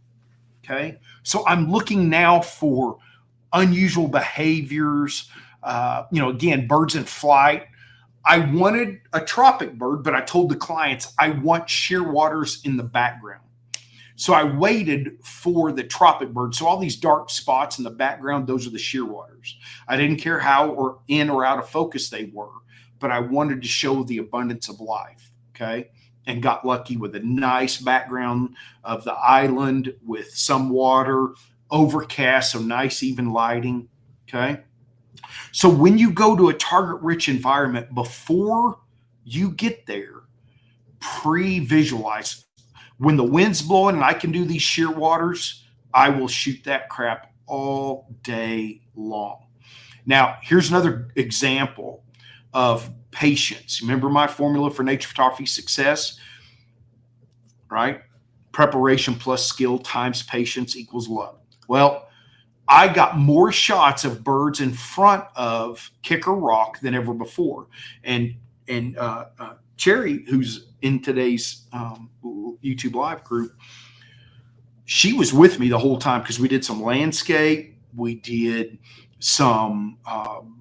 Okay. So I'm looking now for unusual behaviors. You know, again, birds in flight. I wanted a tropic bird, but I told the clients I want sheer waters in the background. So I waited for the tropic bird. So all these dark spots in the background, those are the sheer waters. I didn't care how or in or out of focus they were, but I wanted to show the abundance of life. Okay. And got lucky with a nice background of the island with some water, overcast, so nice even lighting. Okay. So when you go to a target-rich environment, before you get there, pre-visualize. When the wind's blowing and I can do these sheer waters, I will shoot that crap all day long. Now, here's another example of patience. Remember my formula for nature photography success, right? Preparation plus skill times patience equals love. Well, I got more shots of birds in front of Kicker Rock than ever before. And Cherry, who's in today's YouTube live group, she was with me the whole time because we did some landscape, we did some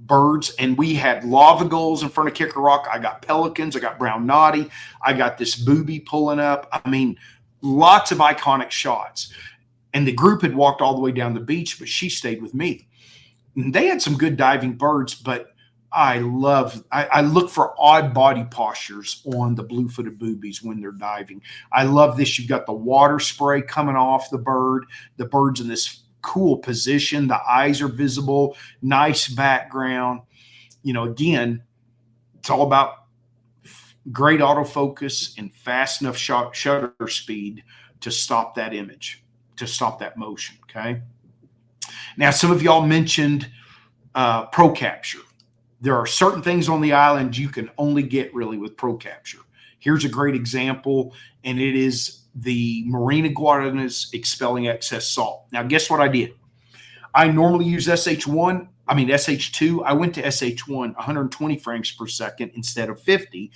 birds, and we had lava gulls in front of Kicker Rock. I got pelicans, I got brown noddy, I got this booby pulling up. I mean, lots of iconic shots. And the group had walked all the way down the beach, but she stayed with me. And they had some good diving birds, but I look for odd body postures on the blue-footed boobies when they're diving. I love this. You've got the water spray coming off the bird. The bird's in this cool position. The eyes are visible. Nice background. You know, again, it's all about great autofocus and fast enough shutter speed to stop that image, to stop that motion. Okay. Now, some of y'all mentioned pro capture. There are certain things on the island you can only get really with pro capture. Here's a great example, and it is the marine iguanas expelling excess salt. Now, guess what I did? I normally use SH2. I went to SH1 120 frames per second instead of 50,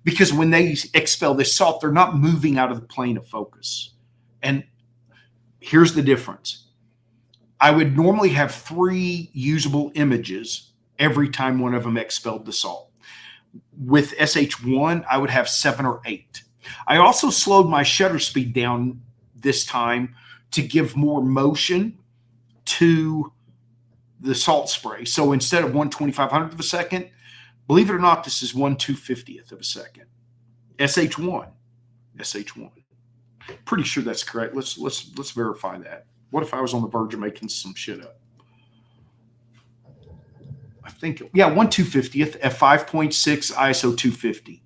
because when they expel this salt, they're not moving out of the plane of focus. And here's the difference. I would normally have 3 usable images every time one of them expelled the salt. With SH1, I would have 7 or 8. I also slowed my shutter speed down this time to give more motion to the salt spray. So instead of 1/2500th of a second, believe it or not, this is 1/250th of a second. SH1. Pretty sure that's correct. Let's verify that. What if I was on the verge of making some shit up? I think, yeah, 1/250th at 5.6 ISO 250.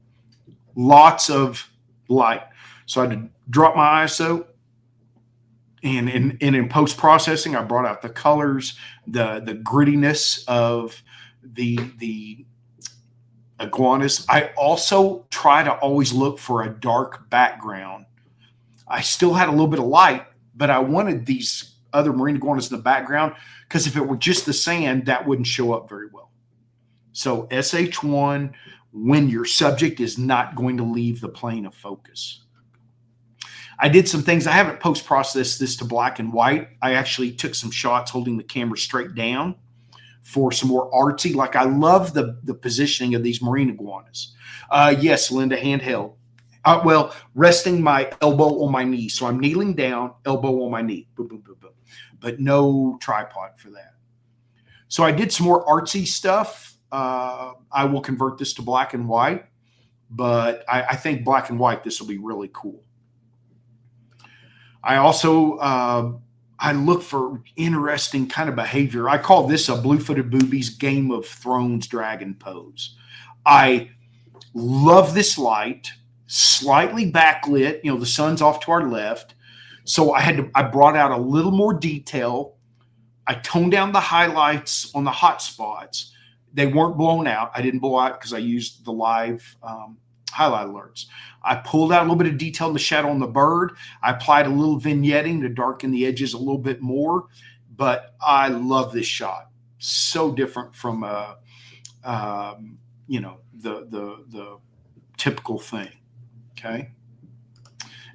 Lots of light. So I had to drop my ISO. And in post-processing, I brought out the colors, the grittiness of the iguanas. I also try to always look for a dark background. I still had a little bit of light, but I wanted these other marine iguanas in the background because if it were just the sand, that wouldn't show up very well. So SH1, when your subject is not going to leave the plane of focus. I did some things. I haven't post-processed this to black and white. I actually took some shots holding the camera straight down for some more artsy. Like I love the positioning of these marine iguanas. Yes, Linda, handheld. Well, resting my elbow on my knee. So I'm kneeling down, elbow on my knee. Boom, boom, boom, boom. But no tripod for that. So I did some more artsy stuff. I will convert this to black and white. But I think black and white, this will be really cool. I also, I look for interesting kind of behavior. I call this a blue-footed boobies Game of Thrones dragon pose. I love this light, slightly backlit. You know, the sun's off to our left. So I brought out a little more detail. I toned down the highlights on the hot spots. They weren't blown out. I didn't blow out because I used the live highlight alerts. I pulled out a little bit of detail in the shadow on the bird. I applied a little vignetting to darken the edges a little bit more, but I love this shot. So different from, you know, the typical thing. Okay.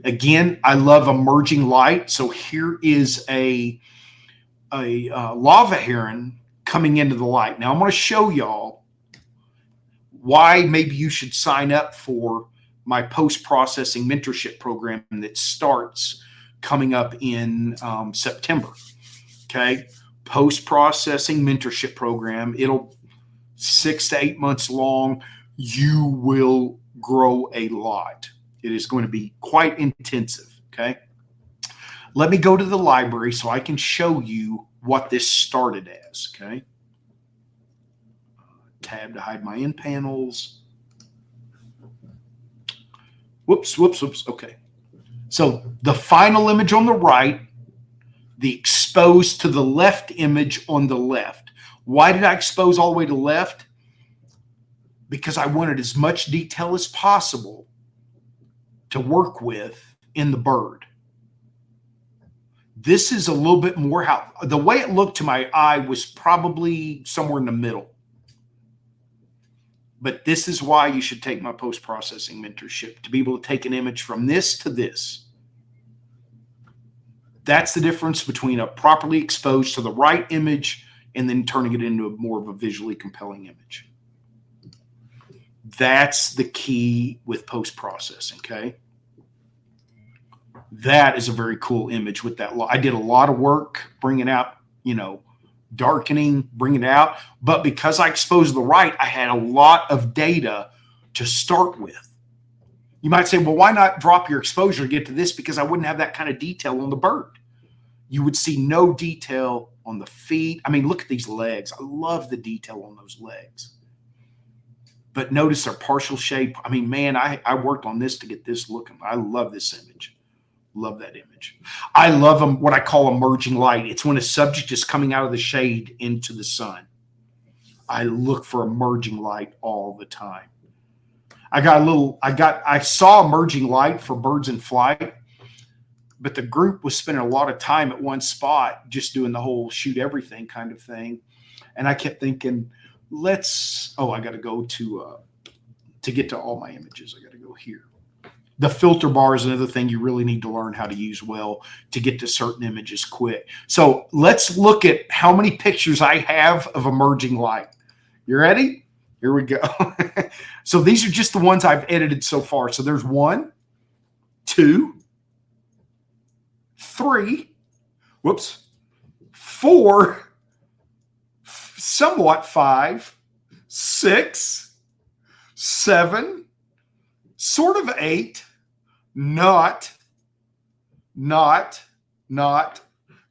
Again, I love emerging light. So here is a lava heron coming into the light. Now I'm going to show y'all why maybe you should sign up for my post-processing mentorship program that starts coming up in September. Okay. Post-processing mentorship program. It'll 6 to 8 months long. You will grow a lot. It is going to be quite intensive. Okay. Let me go to the library so I can show you what this started as. Okay. Tab to hide my end panels. Whoops. Okay. So the final image on the right, the exposed to the left image on the left. Why did I expose all the way to the left? Because I wanted as much detail as possible to work with in the bird. This is a little bit more how the way it looked to my eye was probably somewhere in the middle. But this is why you should take my post-processing mentorship, to be able to take an image from this to this. That's the difference between a properly exposed to the right image and then turning it into more of a visually compelling image. That's the key with post-processing, okay? That is a very cool image with that. I did a lot of work bringing out, you know, darkening, bringing it out. But because I exposed the right, I had a lot of data to start with. You might say, well, why not drop your exposure to get to this? Because I wouldn't have that kind of detail on the bird. You would see no detail on the feet. I mean, look at these legs. I love the detail on those legs. But notice their partial shape. I mean, man, I worked on this to get this looking. I love this image. Love that image. I love them, what I call emerging light. It's when a subject is coming out of the shade into the sun. I look for emerging light all the time. I saw emerging light for birds in flight, but the group was spending a lot of time at one spot just doing the whole shoot everything kind of thing. And I kept thinking, I got to go to get to all my images. I got to go here. The filter bar is another thing you really need to learn how to use well to get to certain images quick. So let's look at how many pictures I have of emerging light. You ready? Here we go. So these are just the ones I've edited so far. So there's 1, 2, 3, 4, somewhat 5, 6, 7, sort of 8, not,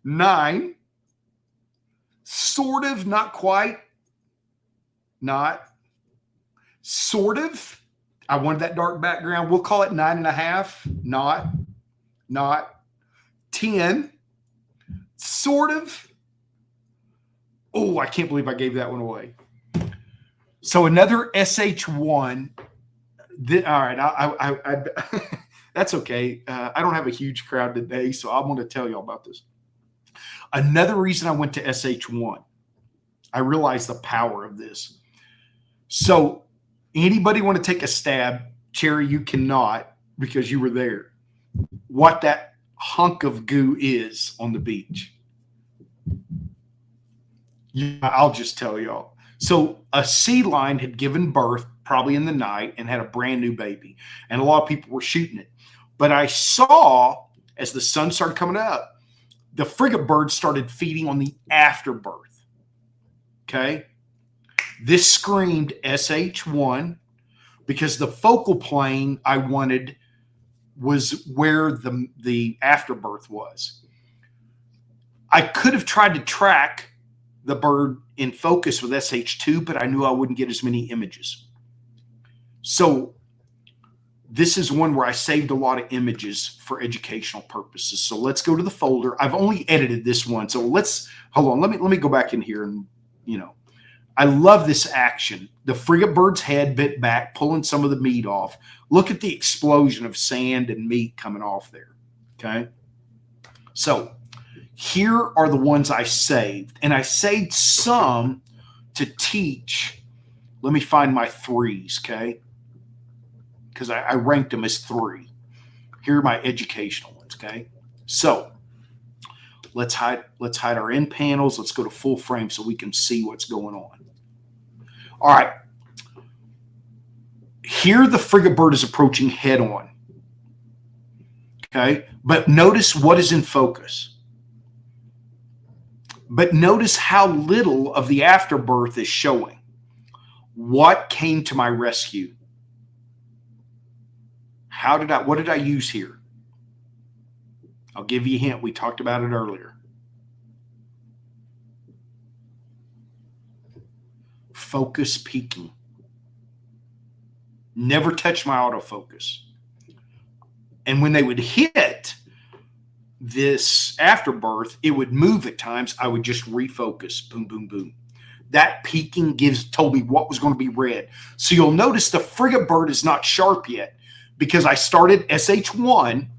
9, sort of, not quite, not, sort of. I wanted that dark background. We'll call it 9.5, not, 10, sort of. Oh, I can't believe I gave that one away. So another SH1. All right, I that's okay. I don't have a huge crowd today, so I want to tell y'all about this. Another reason I went to SH1, I realized the power of this. So anybody want to take a stab? Cherry, you cannot because you were there. What that hunk of goo is on the beach. Yeah, I'll just tell y'all. So a sea lion had given birth probably in the night and had a brand new baby. And a lot of people were shooting it. But I saw, as the sun started coming up, the frigate bird started feeding on the afterbirth. Okay? This screamed SH1 because the focal plane I wanted was where the afterbirth was. I could have tried to track the bird in focus with SH2, but I knew I wouldn't get as many images. So this is one where I saved a lot of images for educational purposes. So let's go to the folder. I've only edited this one. So hold on. Let me go back in here and, I love this action. The frigate bird's head bit back, pulling some of the meat off. Look at the explosion of sand and meat coming off there. Okay. So here are the ones I saved, and I saved some to teach. Let me find my 3s, okay? Because I ranked them as 3. Here are my educational ones, okay? So let's hide our end panels. Let's go to full frame so we can see what's going on. All right. Here the frigate bird is approaching head on. Okay? But notice what is in focus. But notice how little of the afterbirth is showing. What came to my rescue? What did I use here? I'll give you a hint. We talked about it earlier. Focus peaking. Never touch my autofocus. And when they would hit this afterbirth, it would move at times. I would just refocus. Boom, boom, boom. That peaking told me what was going to be red. So you'll notice the frigate bird is not sharp yet because I started SH1.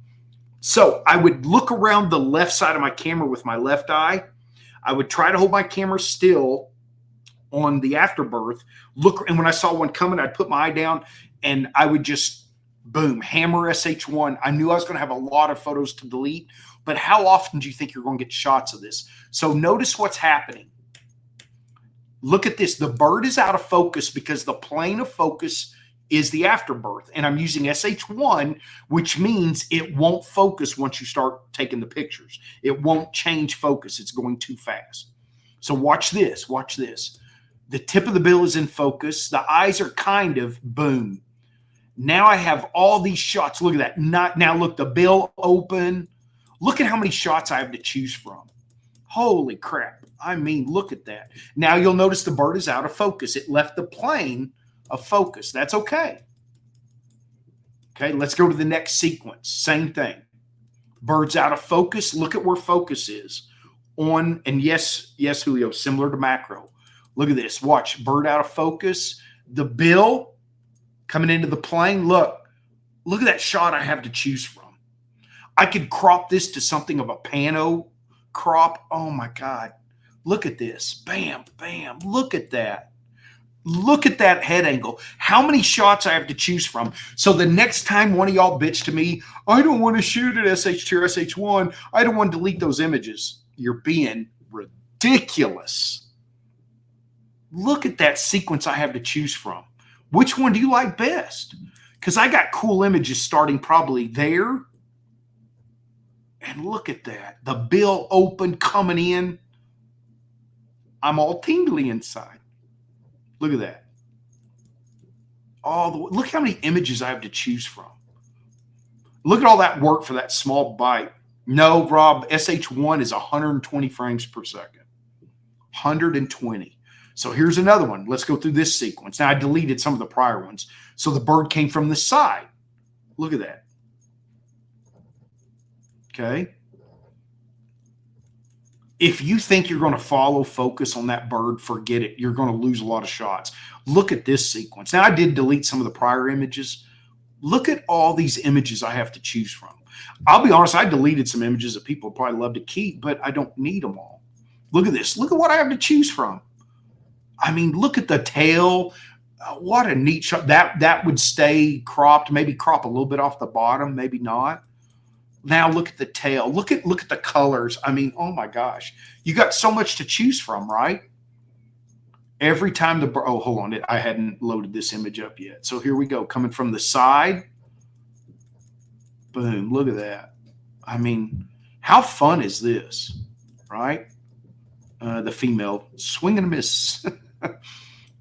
So I would look around the left side of my camera with my left eye. I would try to hold my camera still on the afterbirth. Look, and when I saw one coming, I'd put my eye down and I would just, boom, hammer SH1. I knew I was going to have a lot of photos to delete, but how often do you think you're going to get shots of this? So notice what's happening. Look at this. The bird is out of focus because the plane of focus is the afterbirth. And I'm using SH1, which means it won't focus once you start taking the pictures. It won't change focus. It's going too fast. So watch this. Watch this. The tip of the bill is in focus. The eyes are kind of boom. Now I have all these shots. Look at that. Now look, the bill open. Look at how many shots I have to choose from. Holy crap. I mean, look at that. Now you'll notice the bird is out of focus. It left the plane of focus. That's okay. Okay, let's go to the next sequence. Same thing. Bird's out of focus. Look at where focus is. On, and yes, Julio, similar to macro. Look at this. Watch. Bird out of focus. The bill coming into the plane. Look at that shot I have to choose from. I could crop this to something of a pano crop. Oh my God. Look at this. Bam, bam. Look at that. Look at that head angle. How many shots I have to choose from. So the next time one of y'all bitch to me, I don't want to shoot at SH2 or SH1. I don't want to delete those images. You're being ridiculous. Look at that sequence I have to choose from. Which one do you like best? Because I got cool images starting probably there. And look at that. The bill open coming in. I'm all tingly inside. Look at that. Look how many images I have to choose from. Look at all that work for that small bite. No, Rob, SH1 is 120 frames per second. 120. So here's another one. Let's go through this sequence. Now I deleted some of the prior ones. So the bird came from the side. Look at that. Okay. If you think you're going to follow focus on that bird, forget it. You're going to lose a lot of shots. Look at this sequence. Now I did delete some of the prior images. Look at all these images I have to choose from. I'll be honest, I deleted some images that people probably love to keep, but I don't need them all. Look at this. Look at what I have to choose from. I mean, look at the tail. What a neat shot. That would stay cropped, maybe crop a little bit off the bottom, maybe not. Now look at the tail. Look at the colors. I mean, oh my gosh. You got so much to choose from, right? Every time the bird, oh, hold on. I hadn't loaded this image up yet. So here we go. Coming from the side. Boom. Look at that. I mean, how fun is this, right? The female swing and a miss.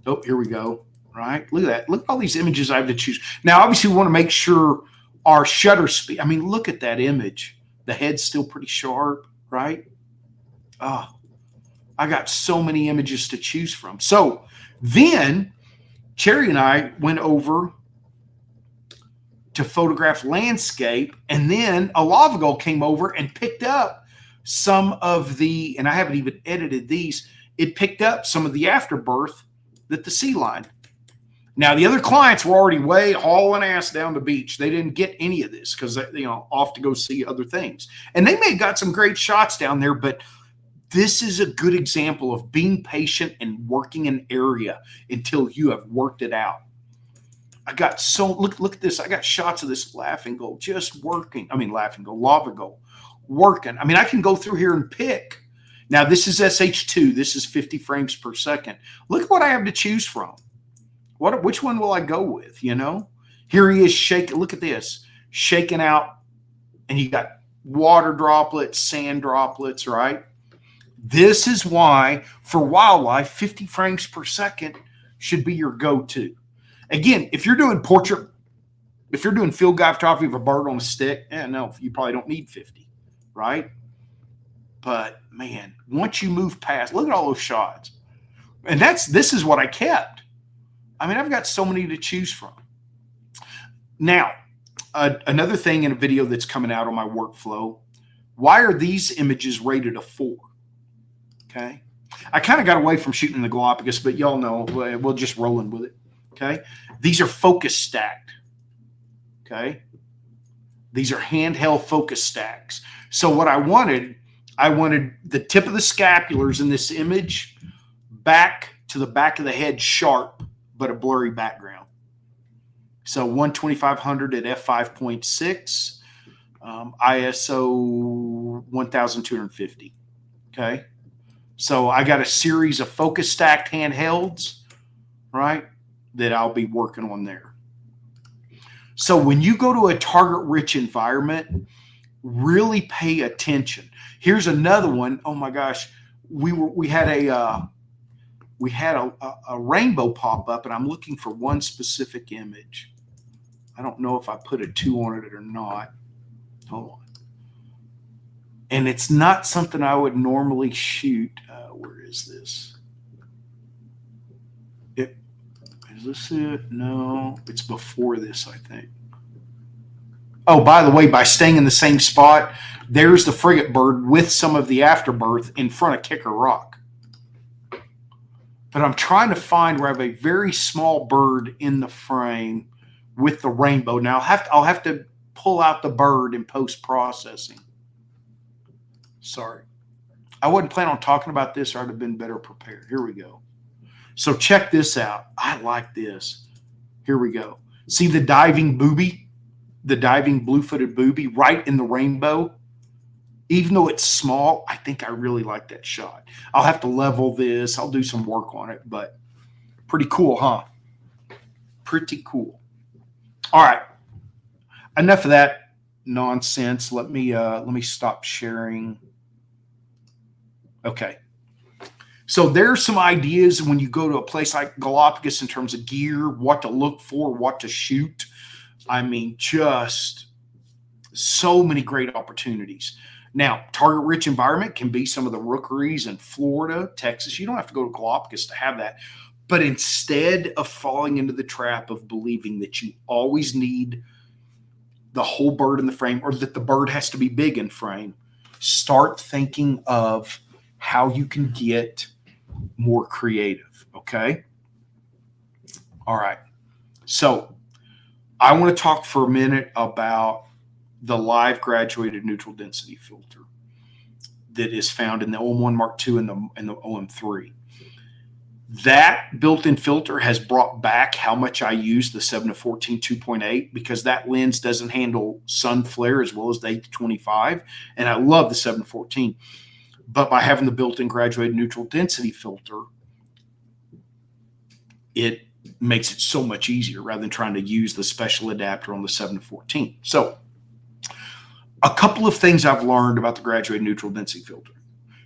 Oh, here we go. Right. Look at that. Look at all these images I have to choose. Now, obviously, we want to make sure our shutter speed. I mean, look at that image. The head's still pretty sharp, right? Oh, I got so many images to choose from. So then Cherry and I went over to photograph landscape, and then a lava gull came over and picked up some of the, and I haven't even edited these, it picked up some of the afterbirth that the sea lion. Now, the other clients were already way hauling ass down the beach. They didn't get any of this because, you know, off to go see other things. And they may have got some great shots down there, but this is a good example of being patient and working an area until you have worked it out. I got so, look at this. I got shots of this laughing gull just working. I mean, laughing gull, lava gull working. I mean, I can go through here and pick. Now, this is SH2. This is 50 frames per second. Look at what I have to choose from. Which one will I go with, you know? Here he is shaking. Look at this. Shaking out. And you got water droplets, sand droplets, right? This is why, for wildlife, 50 frames per second should be your go-to. Again, if you're doing portrait, if you're doing field guide photography of a bird on a stick, no, you probably don't need 50, right? But, man, once you move past, look at all those shots. And this is what I kept. I mean, I've got so many to choose from. Now, another thing in a video that's coming out on my workflow, why are these images rated a 4? Okay. I kind of got away from shooting the Galapagos, but y'all know we'll just rolling with it. Okay. These are focus stacked. Okay. These are handheld focus stacks. So what I wanted the tip of the scapulars in this image back to the back of the head sharp, but a blurry background. So 12500 at f5.6, ISO 1250. Okay. So I got a series of focus stacked handhelds, right, that I'll be working on there. So when you go to a target rich environment, really pay attention. Here's another one. Oh my gosh. We had a rainbow pop up, and I'm looking for one specific image. I don't know if I put a 2 on it or not. Hold on. And it's not something I would normally shoot. Where is this? Is this it? No, it's before this, I think. Oh, by the way, by staying in the same spot, there's the frigate bird with some of the afterbirth in front of Kicker Rock. But I'm trying to find where I have a very small bird in the frame with the rainbow. Now I'll have to pull out the bird in post-processing. Sorry. I wasn't planning on talking about this, or I'd have been better prepared. Here we go. So check this out. I like this. Here we go. See the diving booby, the diving blue-footed booby right in the rainbow? Even though it's small, I think I really like that shot. I'll have to level this. I'll do some work on it, but pretty cool, huh? Pretty cool. All right. Enough of that nonsense. Let me stop sharing. Okay. So there's some ideas when you go to a place like Galapagos in terms of gear, what to look for, what to shoot. I mean, just so many great opportunities. Now, target-rich environment can be some of the rookeries in Florida, Texas. You don't have to go to Galapagos to have that. But instead of falling into the trap of believing that you always need the whole bird in the frame or that the bird has to be big in frame, start thinking of how you can get more creative, okay? All right. So I want to talk for a minute about the live graduated neutral density filter that is found in the OM1 Mark II and the OM3. That built-in filter has brought back how much I use the 7-14 2.8 because that lens doesn't handle sun flare as well as the 8-25, and I love the 7-14. But by having the built-in graduated neutral density filter, it makes it so much easier rather than trying to use the special adapter on the 7-14. So a couple of things I've learned about the graduated neutral density filter.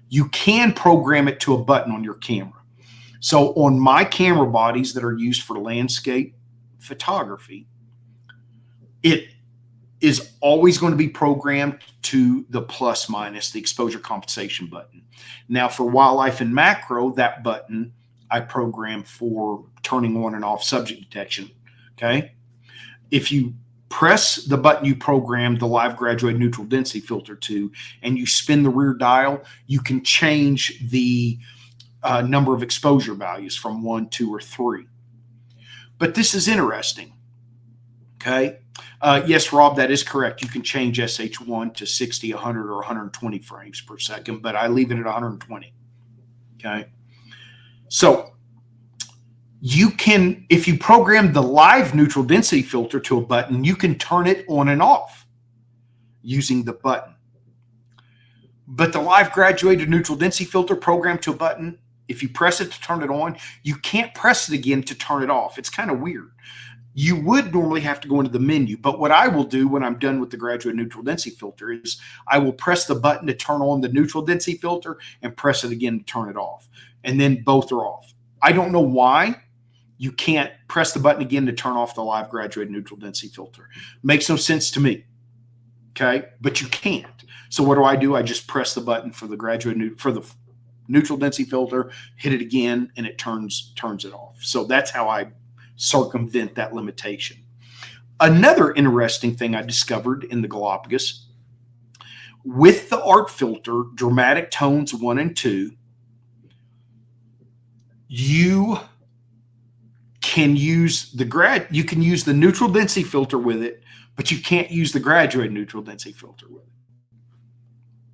You can program it to a button on your camera. So on my camera bodies that are used for landscape photography, it is always going to be programmed to the plus minus, the exposure compensation button. Now for wildlife and macro, that button I program for turning on and off subject detection, okay? If you press the button you programmed the live graduated neutral density filter to, and you spin the rear dial, you can change the number of exposure values from 1, 2, or 3. But this is interesting, okay? Yes, Rob, that is correct. You can change SH1 to 60, 100, or 120 frames per second, but I leave it at 120, okay? So you can, if you program the live neutral density filter to a button, you can turn it on and off using the button. But the live graduated neutral density filter programmed to a button, if you press it to turn it on, you can't press it again to turn it off. It's kind of weird. You would normally have to go into the menu, but what I will do when I'm done with the graduated neutral density filter is I will press the button to turn on the neutral density filter and press it again to turn it off. And then both are off. I don't know why you can't press the button again to turn off the live graduated neutral density filter. Makes no sense to me, okay? But you can't. So what do? I just press the button for the neutral density filter, hit it again, and it turns it off. So that's how I circumvent that limitation. Another interesting thing I discovered in the Galapagos, with the art filter, dramatic tones 1 and 2, you can use the neutral density filter with it, but you can't use the graduated neutral density filter with it.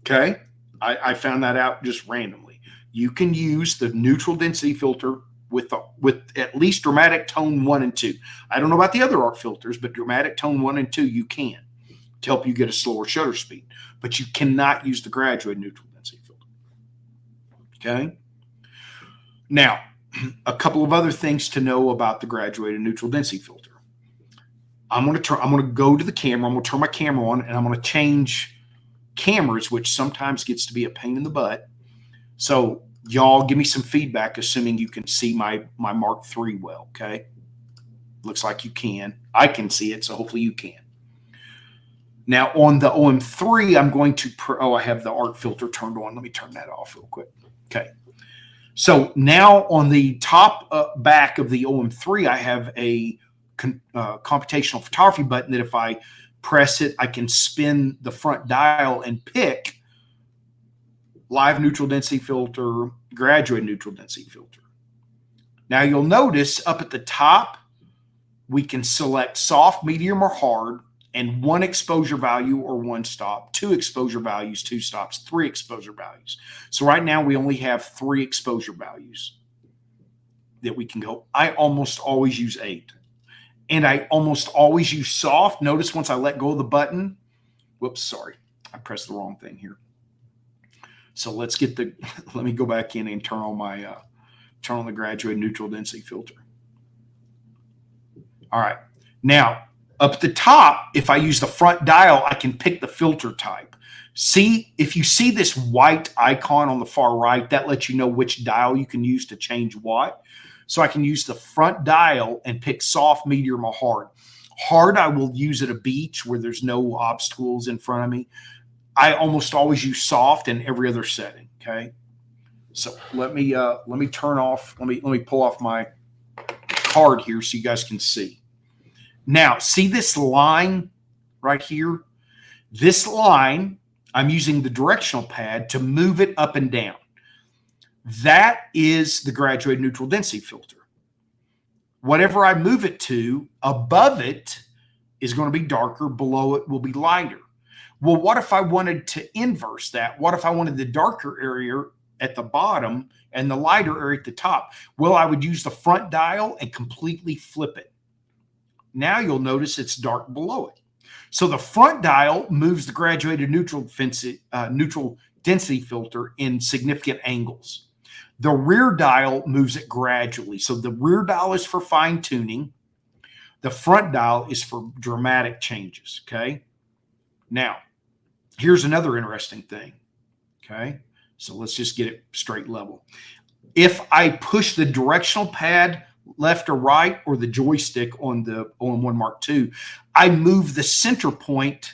Okay? I found that out just randomly. You can use the neutral density filter with at least dramatic tone 1 and 2. I don't know about the other art filters, but dramatic tone 1 and 2 you can to help you get a slower shutter speed, but you cannot use the graduated neutral density filter. Okay? Now, a couple of other things to know about the graduated neutral density filter. I'm going to go to the camera. I'm going to turn my camera on, and I'm going to change cameras, which sometimes gets to be a pain in the butt. So y'all give me some feedback, assuming you can see my Mark III well, okay? Looks like you can. I can see it, so hopefully you can. Now on the OM3, I'm going to, I have the art filter turned on. Let me turn that off real quick. Okay. So now on the top back of the OM3, I have a computational photography button that if I press it, I can spin the front dial and pick live neutral density filter, graduated neutral density filter. Now you'll notice up at the top, we can select soft, medium, or hard, and 1 exposure value or 1 stop, 2 exposure values, 2 stops, 3 exposure values. So right now we only have 3 exposure values that we can go. I almost always use 8. And I almost always use soft. Notice once I let go of the button, whoops, sorry, I pressed the wrong thing here. So let me go back in and turn on the graduated neutral density filter. All right. Now, up at the top, if I use the front dial, I can pick the filter type. See, if you see this white icon on the far right, that lets you know which dial you can use to change what. So I can use the front dial and pick soft, medium, or hard. Hard, I will use at a beach where there's no obstacles in front of me. I almost always use soft in every other setting. Okay. So let me turn off, let me pull off my card here so you guys can see. Now, see this line right here? This line, I'm using the directional pad to move it up and down. That is the graduated neutral density filter. Whatever I move it to, above it is going to be darker, below it will be lighter. Well, what if I wanted to inverse that? What if I wanted the darker area at the bottom and the lighter area at the top? Well, I would use the front dial and completely flip it. Now you'll notice it's dark below it. So the front dial moves the graduated neutral density filter in significant angles. The rear dial moves it gradually. So the rear dial is for fine tuning. The front dial is for dramatic changes. Okay. Now, here's another interesting thing. Okay. So let's just get it straight level. If I push the directional pad left or right, or the joystick on the OM1 Mark II, I move the center point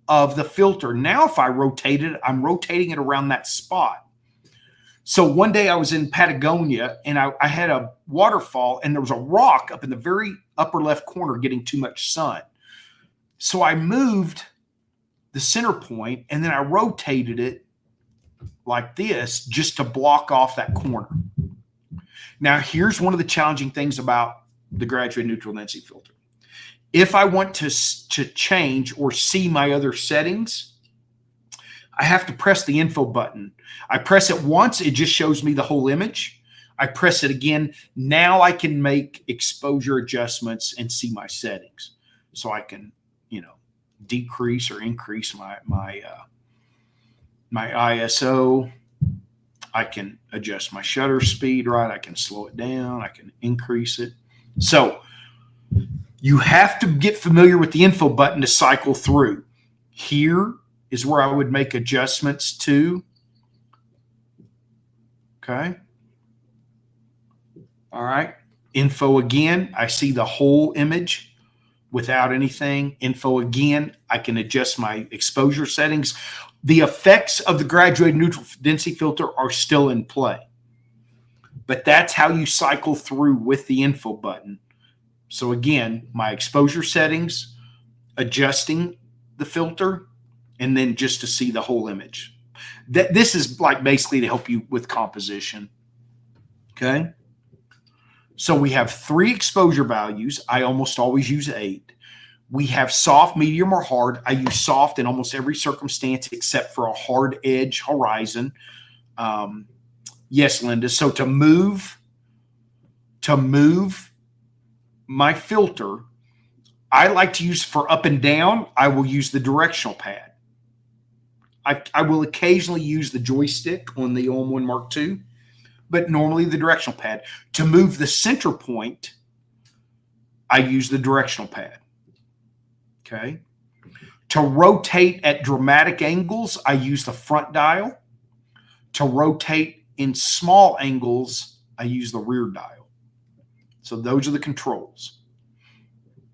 of the filter. Now, if I rotate it, I'm rotating it around that spot. So one day I was in Patagonia and I had a waterfall and there was a rock up in the very upper left corner getting too much sun. So I moved the center point and then I rotated it like this just to block off that corner. Now, here's one of the challenging things about the graduated neutral density filter. If I want to change or see my other settings, I have to press the info button. I press it once, it just shows me the whole image. I press it again. Now I can make exposure adjustments and see my settings. So I can, decrease or increase my ISO. I can adjust my shutter speed, right? I can slow it down. I can increase it. So you have to get familiar with the info button to cycle through. Here is where I would make adjustments to. Okay. All right. Info again. I see the whole image without anything. Info again. I can adjust my exposure settings. The effects of the graduated neutral density filter are still in play. But that's how you cycle through with the info button. So again, my exposure settings, adjusting the filter, and then just to see the whole image. This is like basically to help you with composition. Okay. So we have 3 exposure values. I almost always use 8. We have soft, medium, or hard. I use soft in almost every circumstance except for a hard edge horizon. Yes, Linda. So to move my filter, I like to use for up and down, I will use the directional pad. I will occasionally use the joystick on the OM1 Mark II, but normally the directional pad. To move the center point, I use the directional pad. Okay. To rotate at dramatic angles, I use the front dial. To rotate in small angles, I use the rear dial. So those are the controls.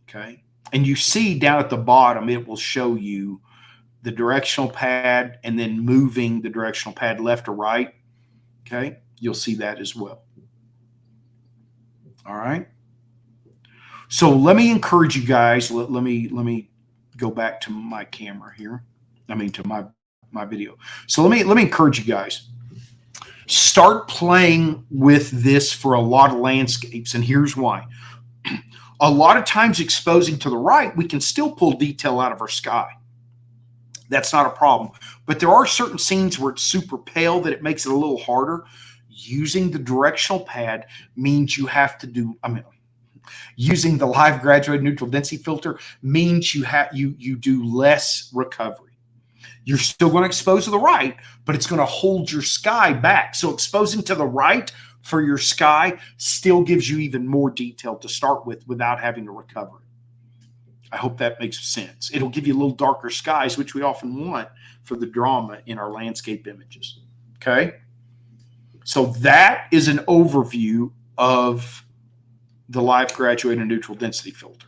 Okay. And you see down at the bottom, it will show you the directional pad and then moving the directional pad left or right. Okay. You'll see that as well. All right. So let me encourage you guys. Let me go back to my camera here. I mean, to my video. So let me encourage you guys. Start playing with this for a lot of landscapes, and here's why. A lot of times exposing to the right, we can still pull detail out of our sky. That's not a problem. But there are certain scenes where it's super pale that it makes it a little harder. Using the directional pad means you have to do, using the live graduated neutral density filter means you do less recovery. You're still going to expose to the right, but it's going to hold your sky back. So exposing to the right for your sky still gives you even more detail to start with without having to recover it. I hope that makes sense. It'll give you a little darker skies, which we often want for the drama in our landscape images. Okay. So that is an overview of the live graduated neutral density filter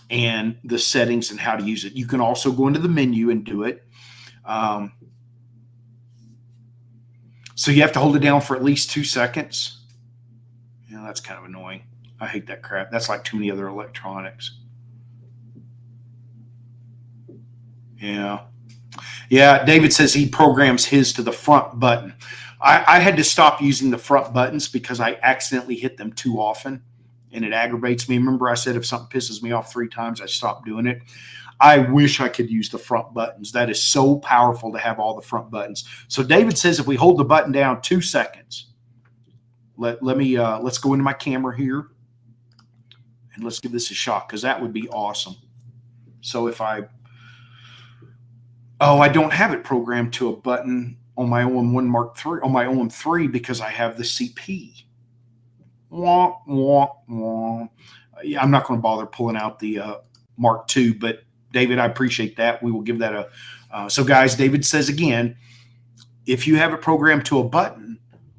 and the settings and how to use it. You can also go into the menu and do it. Um, so you have to hold it down for at least 2 seconds. Yeah, that's kind of annoying. I hate that crap. That's like too many other electronics. Yeah. Yeah, David says he programs his to the front button. I had to stop using the front buttons because I accidentally hit them too often, and it aggravates me. Remember I said if something pisses me off 3 times, I stop doing it. I wish I could use the front buttons. That is so powerful to have all the front buttons. So David says if we hold the button down 2 seconds, let's go into my camera here, and let's give this a shot, because that would be awesome. So if I don't have it programmed to a button on my OM1 Mark III, on my OM3, because I have the CP. Wah, wah, wah. Yeah, I'm not going to bother pulling out the Mark II, but David, I appreciate that. We will give that a. So guys, David says again, if you have it programmed to a button,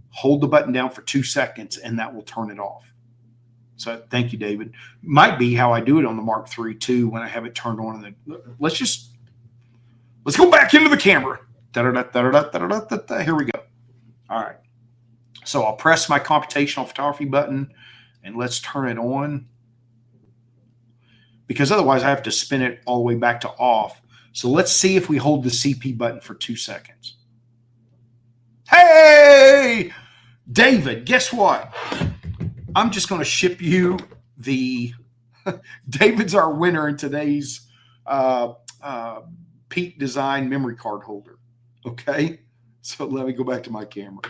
hold the button down for 2 seconds, and that will turn it off. So thank you, David. Might be how I do it on the Mark III too, when I have it turned on. Let's go back into the camera. Here we go. All right. So I'll press my computational photography button, and let's turn it on, because otherwise I have to spin it all the way back to off. So let's see if we hold the CP button for 2 seconds. Hey, David, guess what? I'm just going to ship you the David's our winner in today's Peak Design memory card holder. Okay, so let me go back to my camera.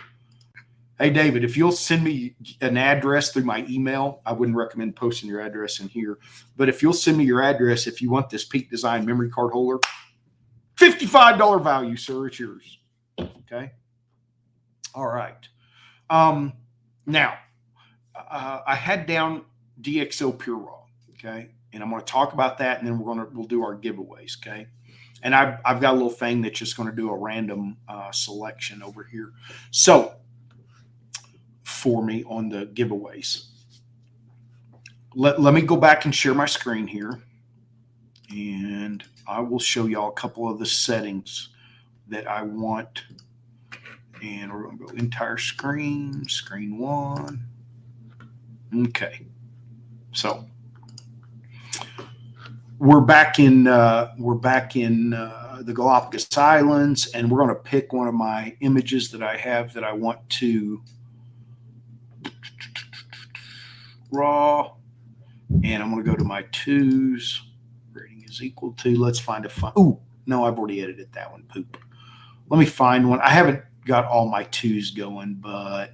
Hey, David, if you'll send me an address through my email, I wouldn't recommend posting your address in here, but if you'll send me your address, if you want this Peak Design memory card holder, $55 value, sir, it's yours. Okay. All right. Now, I had down DxO PureRaw. Okay, and I'm going to talk about that, and then we'll do our giveaways. Okay. And I've got a little thing that's just going to do a random selection over here. So for me on the giveaways, let me go back and share my screen here, and I will show y'all a couple of the settings that I want. And we're going to go entire screen, screen 1. Okay. So we're back in the Galapagos Islands, and we're going to pick one of my images that I have that I want to raw, and I'm going to go to my 2s. Rating is equal to. Let's find a fun. Ooh, no, I've already edited that one. Poop. Let me find one. I haven't got all my 2s going, but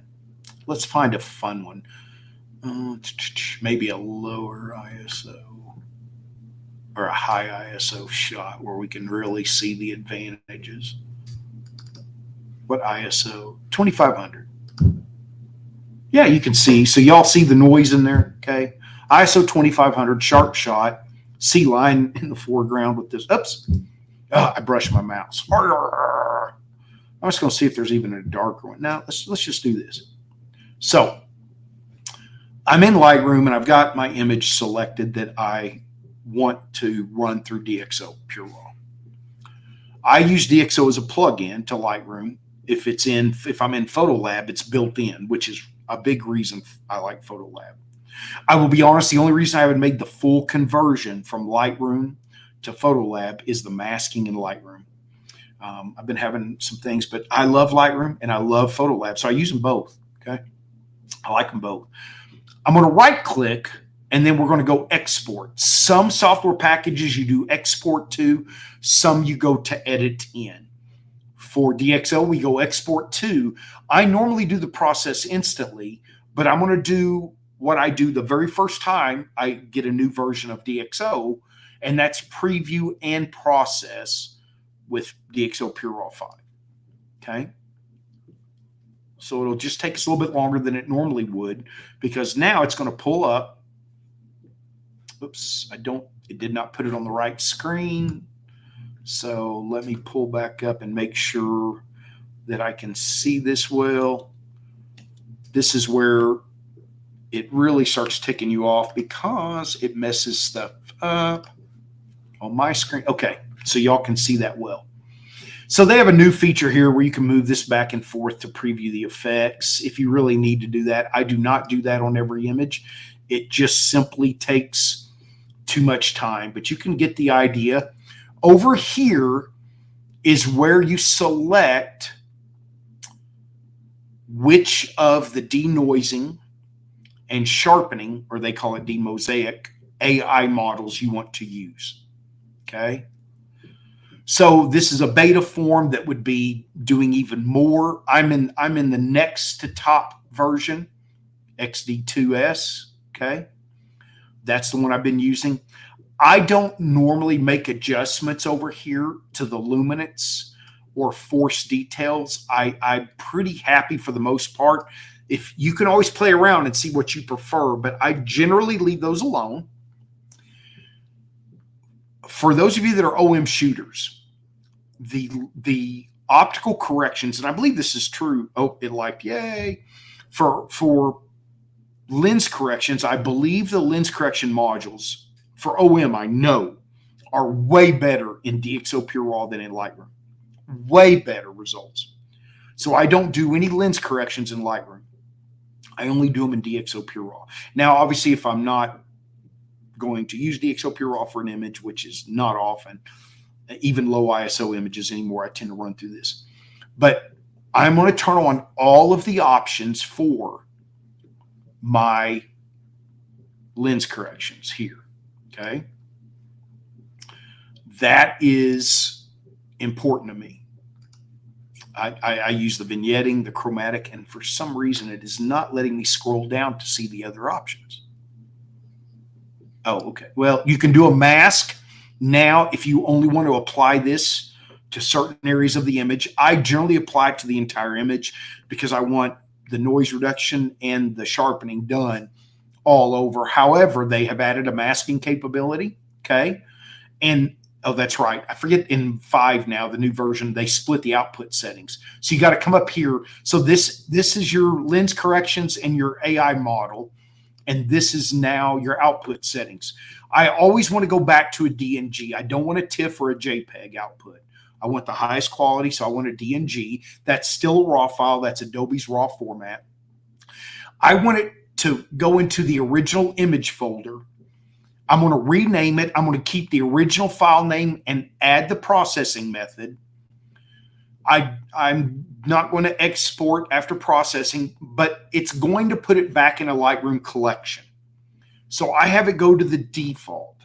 let's find a fun one. Maybe a lower ISO or a high ISO shot where we can really see the advantages. What ISO? 2500. Yeah, you can see. So y'all see the noise in there, okay? ISO 2500, sharp shot, sea line in the foreground with this. Oops. I brushed my mouse. I'm just going to see if there's even a darker one. Now, let's just do this. So I'm in Lightroom, and I've got my image selected that I want to run through DxO PureRaw. I use DxO as a plug-in to Lightroom. If I'm in PhotoLab, it's built in, which is a big reason I like PhotoLab. I will be honest, the only reason I haven't made the full conversion from Lightroom to PhotoLab is the masking in Lightroom. I've been having some things, but I love Lightroom and I love PhotoLab, so I use them both. Okay, I like them both. I'm going to right-click, and then we're going to go export. Some software packages you do export to, some you go to edit in. For DxO, we go export to. I normally do the process instantly, but I'm going to do what I do the very first time I get a new version of DxO, and that's preview and process with DxO PureRaw 5. Okay? So it'll just take us a little bit longer than it normally would, because now it's going to pull up. Oops, it did not put it on the right screen. So let me pull back up and make sure that I can see this well. This is where it really starts ticking you off because it messes stuff up on my screen. Okay, so y'all can see that well. So they have a new feature here where you can move this back and forth to preview the effects if you really need to do that. I do not do that on every image. It just simply takes too much time, but you can get the idea. Over here is where you select which of the denoising and sharpening, or they call it demosaic, AI models you want to use. Okay. So this is a beta form that would be doing even more. I'm in the next to top version, XD2S. Okay. That's the one I've been using. I don't normally make adjustments over here to the luminance or force details. I'm pretty happy for the most part. If you can always play around and see what you prefer, but I generally leave those alone. For those of you that are OM shooters, the optical corrections, and I believe this is true. Oh, it liked, yay. For lens corrections, I believe the lens correction modules for OM, I know, are way better in DxO PureRaw than in Lightroom. Way better results. So I don't do any lens corrections in Lightroom. I only do them in DxO PureRaw. Now, obviously, if I'm not going to use DxO PureRaw for an image, which is not often, even low ISO images anymore, I tend to run through this. But I'm going to turn on all of the options for my lens corrections here. Okay. That is important to me. I use the vignetting, the chromatic, and for some reason it is not letting me scroll down to see the other options. Oh, okay. Well, you can do a mask now if you only want to apply this to certain areas of the image. I generally apply it to the entire image because I want the noise reduction and the sharpening done all over. However, they have added a masking capability. Okay. And oh, that's right. I forget in 5 now, the new version, they split the output settings. So you got to come up here. So this is your lens corrections and your AI model. And this is now your output settings. I always want to go back to a DNG. I don't want a TIFF or a JPEG output. I want the highest quality, so I want a DNG. That's still a RAW file. That's Adobe's RAW format. I want it to go into the original image folder. I'm going to rename it. I'm going to keep the original file name and add the processing method. I'm not going to export after processing, but it's going to put it back in a Lightroom collection. So I have it go to the default.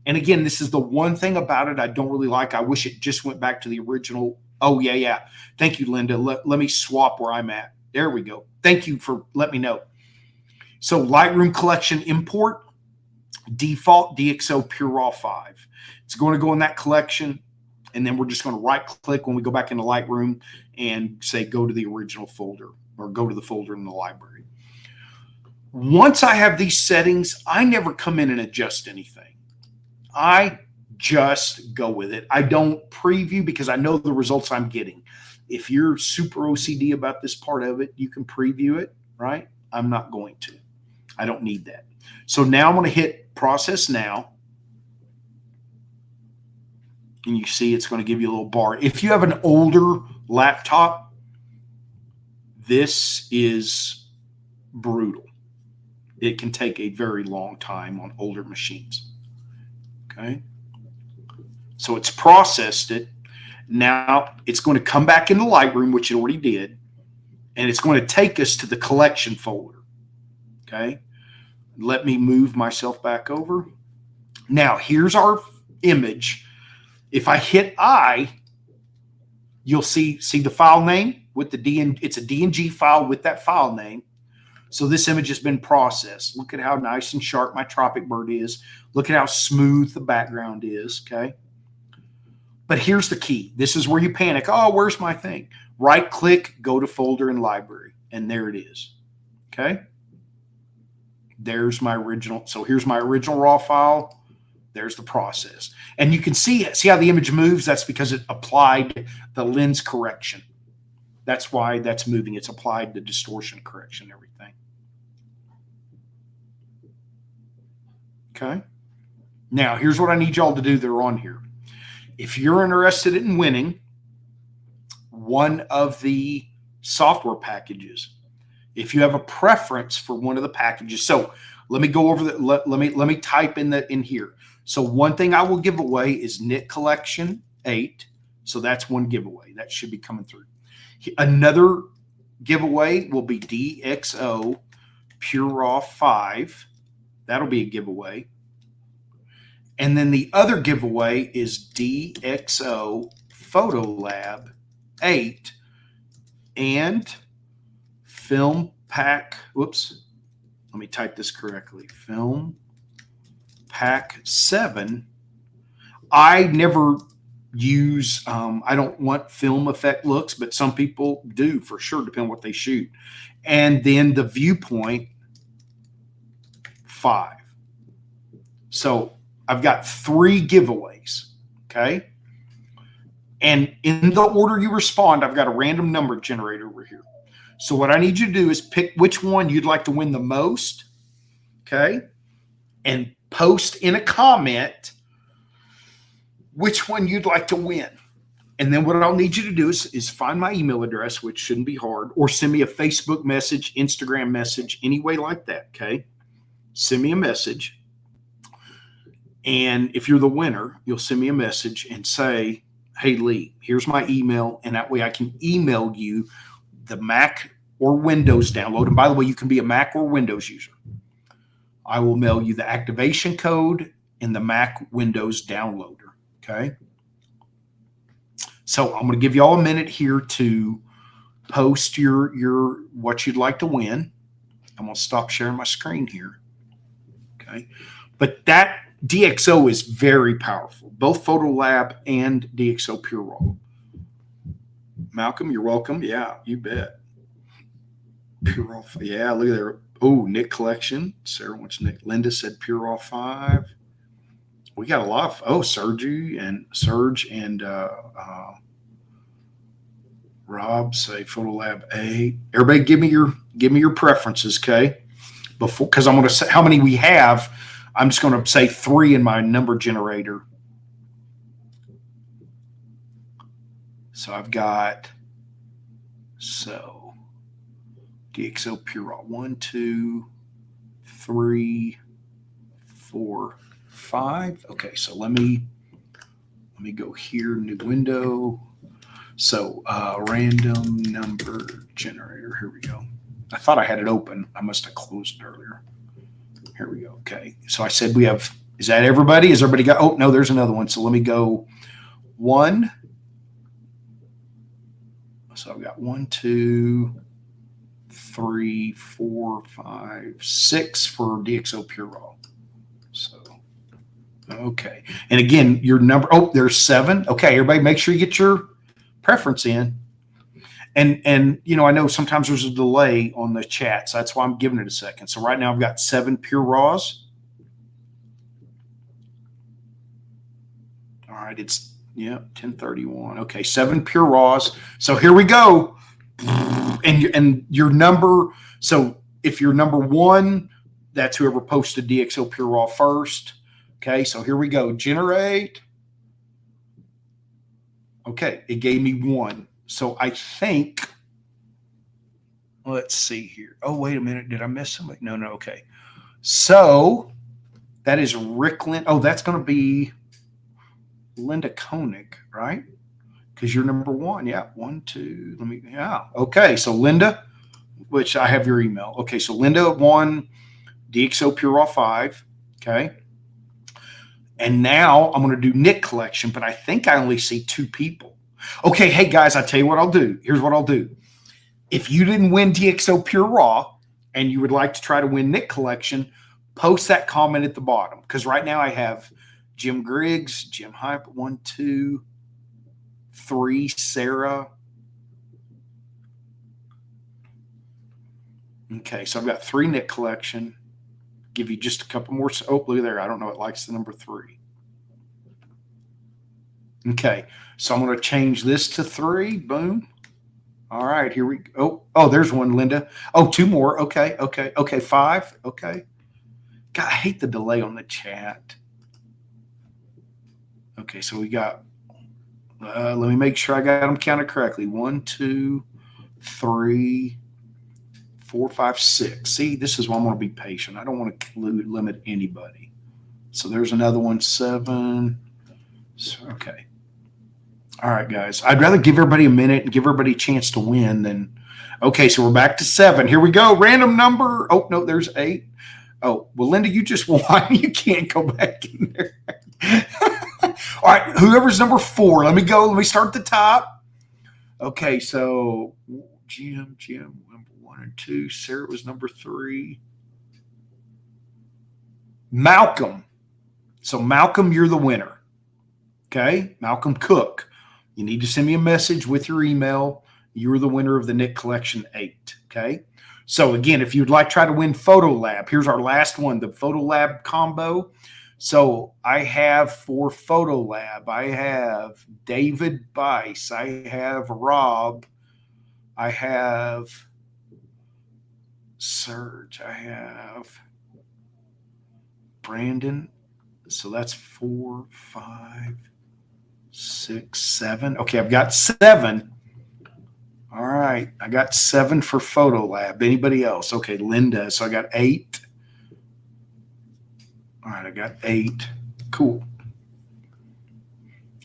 And again, this is the one thing about it I don't really like. I wish it just went back to the original. Oh, yeah. Thank you, Linda. Let me swap where I'm at. There we go. Thank you for letting me know. So Lightroom collection import, default DxO PureRaw 5. It's going to go in that collection. And then we're just going to right click when we go back into Lightroom and say, go to the original folder or go to the folder in the library. Once I have these settings, I never come in and adjust anything. I just go with it. I don't preview because I know the results I'm getting. If you're super OCD about this part of it, you can preview it, right? I'm not going to. I don't need that. So now I'm going to hit process now. And you see it's going to give you a little bar. If you have an older laptop, this is brutal. It can take a very long time on older machines. Okay. So it's processed it. Now it's going to come back into Lightroom, which it already did. And it's going to take us to the collection folder. Okay. Let me move myself back over. Now here's our image. If I hit I, you'll see the file name with the DNG. It's a DNG file with that file name. So this image has been processed. Look at how nice and sharp my tropic bird is. Look at how smooth the background is, okay? But here's the key. This is where you panic. Oh, where's my thing? Right click, go to folder and library, and there it is, okay? There's my original. So here's my original RAW file. There's the process. And you can see how the image moves? That's because it applied the lens correction. That's why that's moving. It's applied the distortion correction and everything. Okay. Now, here's what I need y'all to do that are on here. If you're interested in winning, one of the software packages. If you have a preference for one of the packages, so let me go over the let me type in here. So one thing I will give away is Knit Collection 8. So that's one giveaway that should be coming through. Another giveaway will be DxO PureRaw 5. That'll be a giveaway. And then the other giveaway is DxO PhotoLab 8 and Film Pack. Whoops. Let me type this correctly. Film Pack 7. I never use, I don't want film effect looks, but some people do for sure, depending on what they shoot. And then the Viewpoint 5. So I've got 3 giveaways, okay? And in the order you respond, I've got a random number generator over here. So what I need you to do is pick which one you'd like to win the most, okay? And post in a comment which one you'd like to win. And then what I'll need you to do is find my email address, which shouldn't be hard, or send me a Facebook message, Instagram message, any way like that, okay? Send me a message. And if you're the winner, you'll send me a message and say, hey, Lee, here's my email. And that way I can email you the Mac or Windows download. And by the way, you can be a Mac or Windows user. I will mail you the activation code and the Mac Windows downloader. Okay. So I'm going to give you all a minute here to post your what you'd like to win. I'm going to stop sharing my screen here. Okay. But that DxO is very powerful, both PhotoLab and DxO PureRaw. Malcolm, you're welcome. Yeah, you bet. PureRaw, yeah, look at there. Oh, Knit Collection. Sarah wants Knit. Linda said PureRaw 5. We got a lot of Serge and Rob say PhotoLab 8. Everybody, give me your preferences, okay? Because I'm going to say how many we have. I'm just going to say 3 in my number generator. So I've got DxO PureRaw 1, 2, 3, 4, 5. Okay, so let me go here, new window. So random number generator. Here we go. I thought I had it open. I must have closed it earlier. Here we go. Okay. So I said we have, is that everybody? Has everybody got, oh, no, there's another one. So let me go 1. So I've got 1, 2, 3, 4, 5, 6 for DxO PureRaw. So, okay. And again, your number, oh, there's 7. Okay. Everybody make sure you get your preference in. And you know, I know sometimes there's a delay on the chat, so that's why I'm giving it a second. So right now I've got 7 PureRaws. All right, it's 10:31. Okay, 7 PureRaws. So here we go. And your number. So if you're number 1, that's whoever posted DxO PureRaw first. Okay, so here we go. Generate. Okay, it gave me 1. So I think, let's see here. Oh, wait a minute. Did I miss somebody? No. Okay. So that is Ricklin. Oh, that's going to be Linda Koenig, right? Because you're number 1. Yeah. 1, 2. Yeah. Okay. So Linda, which I have your email. Okay. So Linda 1, DxO PureRaw 5. Okay. And now I'm going to do Knit Collection, but I think I only see 2 people. Okay, hey guys, I tell you what I'll do. Here's what I'll do. If you didn't win DxO PureRaw and you would like to try to win Knit Collection, post that comment at the bottom. Because right now I have Jim Griggs, Jim Hyper, 1, 2, 3, Sarah. Okay, so I've got 3 Knit Collection. Give you just a couple more. Oh, look at there. I don't know. It likes the number 3. Okay, so I'm going to change this to 3. Boom. All right, here we go. Oh, there's one, Linda. Oh, 2 more. Okay, 5. Okay. God, I hate the delay on the chat. Okay, so we got Let me make sure I got them counted correctly. 1, 2, 3, 4, 5, 6. See, this is why I want to be patient. I don't want to limit anybody. So there's another one, 7. So, okay. All right, guys. I'd rather give everybody a minute and give everybody a chance to win than. Okay, so we're back to 7. Here we go. Random number. Oh, no, there's 8. Oh, well, Linda, you just won. You can't go back in there. All right, whoever's number 4. Let me go. Let me start at the top. Okay, so Jim, number 1 and 2. Sarah was number 3. Malcolm. So, Malcolm, you're the winner. Okay, Malcolm Cook. You need to send me a message with your email. You're the winner of the Nick Collection 8. Okay. So again, if you'd like to try to win Photo Lab, here's our last one, the Photo Lab combo. So I have for Photo Lab, I have David Bice, I have Rob, I have Serge, I have Brandon. So that's 4, 5, 6, 7. Okay, I've got 7. All right, I got 7 for Photo Lab. Anybody else? Okay, Linda. So I got 8. All right, I got 8. Cool.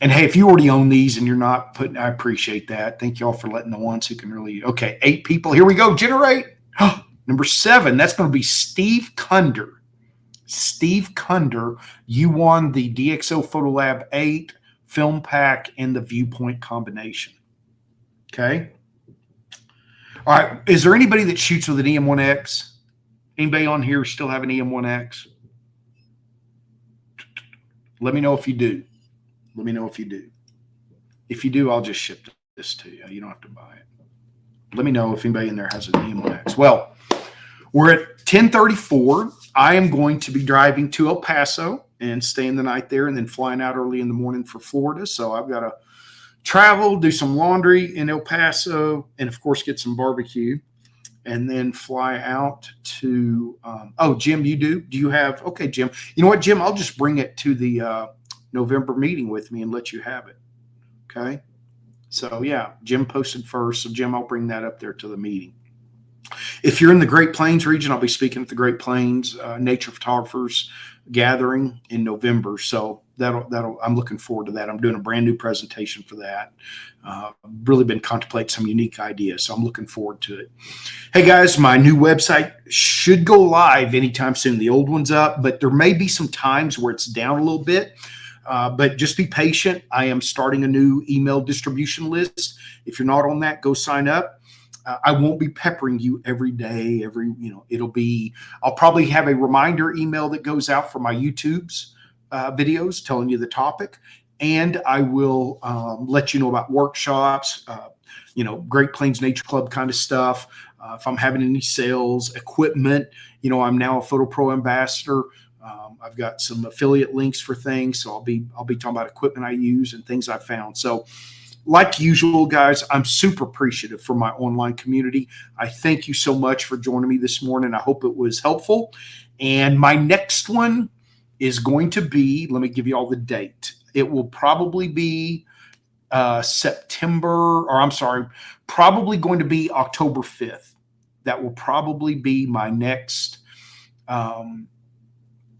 And hey, if you already own these and you're not putting, I appreciate that. Thank you all for letting the ones who can really. Okay, 8 people. Here we go. Generate. Number 7. That's going to be Steve Kunder. Steve Kunder, you won the DxO Photo Lab 8 film pack and the viewpoint combination. Okay. All right. Is there anybody that shoots with an EM1X? Anybody on here still have an EM1X? Let me know if you do. Let me know if you do. If you do, I'll just ship this to you. You don't have to buy it. Let me know if anybody in there has an EM1X. Well, we're at 10:34. I am going to be driving to El Paso and staying the night there and then flying out early in the morning for Florida. So I've got to travel, do some laundry in El Paso, and of course get some barbecue, and then fly out to. Jim, you do? Do you have? Okay, Jim. You know what, Jim? I'll just bring it to the November meeting with me and let you have it. Okay. So yeah, Jim posted first. So Jim, I'll bring that up there to the meeting. If you're in the Great Plains region, I'll be speaking at the Great Plains Nature Photographers Gathering in November. So that'll I'm looking forward to that. I'm doing a brand new presentation for that. Really been contemplating some unique ideas. So I'm looking forward to it. Hey guys, my new website should go live anytime soon. The old one's up, but there may be some times where it's down a little bit. But just be patient. I am starting a new email distribution list. If you're not on that, go sign up. I won't be peppering you every day. I'll probably have a reminder email that goes out for my YouTube's videos telling you the topic. And I will let you know about workshops, Great Plains Nature Club kind of stuff. If I'm having any sales, equipment, I'm now a Photo Pro ambassador. I've got some affiliate links for things. So I'll be talking about equipment I use and things I found. So like usual, guys, I'm super appreciative for my online community. I thank you so much for joining me this morning. I hope it was helpful. And my next one is going to be, let me give you all the date. It will probably be probably going to be October 5th. That will probably be my next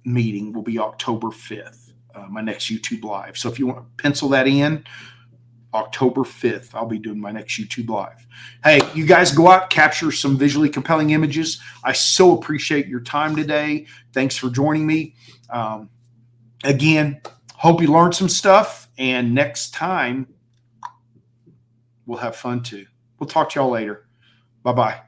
meeting will be October 5th, my next YouTube Live. So if you want to pencil that in, October 5th, I'll be doing my next YouTube Live. Hey, you guys go out, capture some visually compelling images. I so appreciate your time today. Thanks for joining me. Again, hope you learned some stuff, and next time we'll have fun too. We'll talk to y'all later. Bye-bye.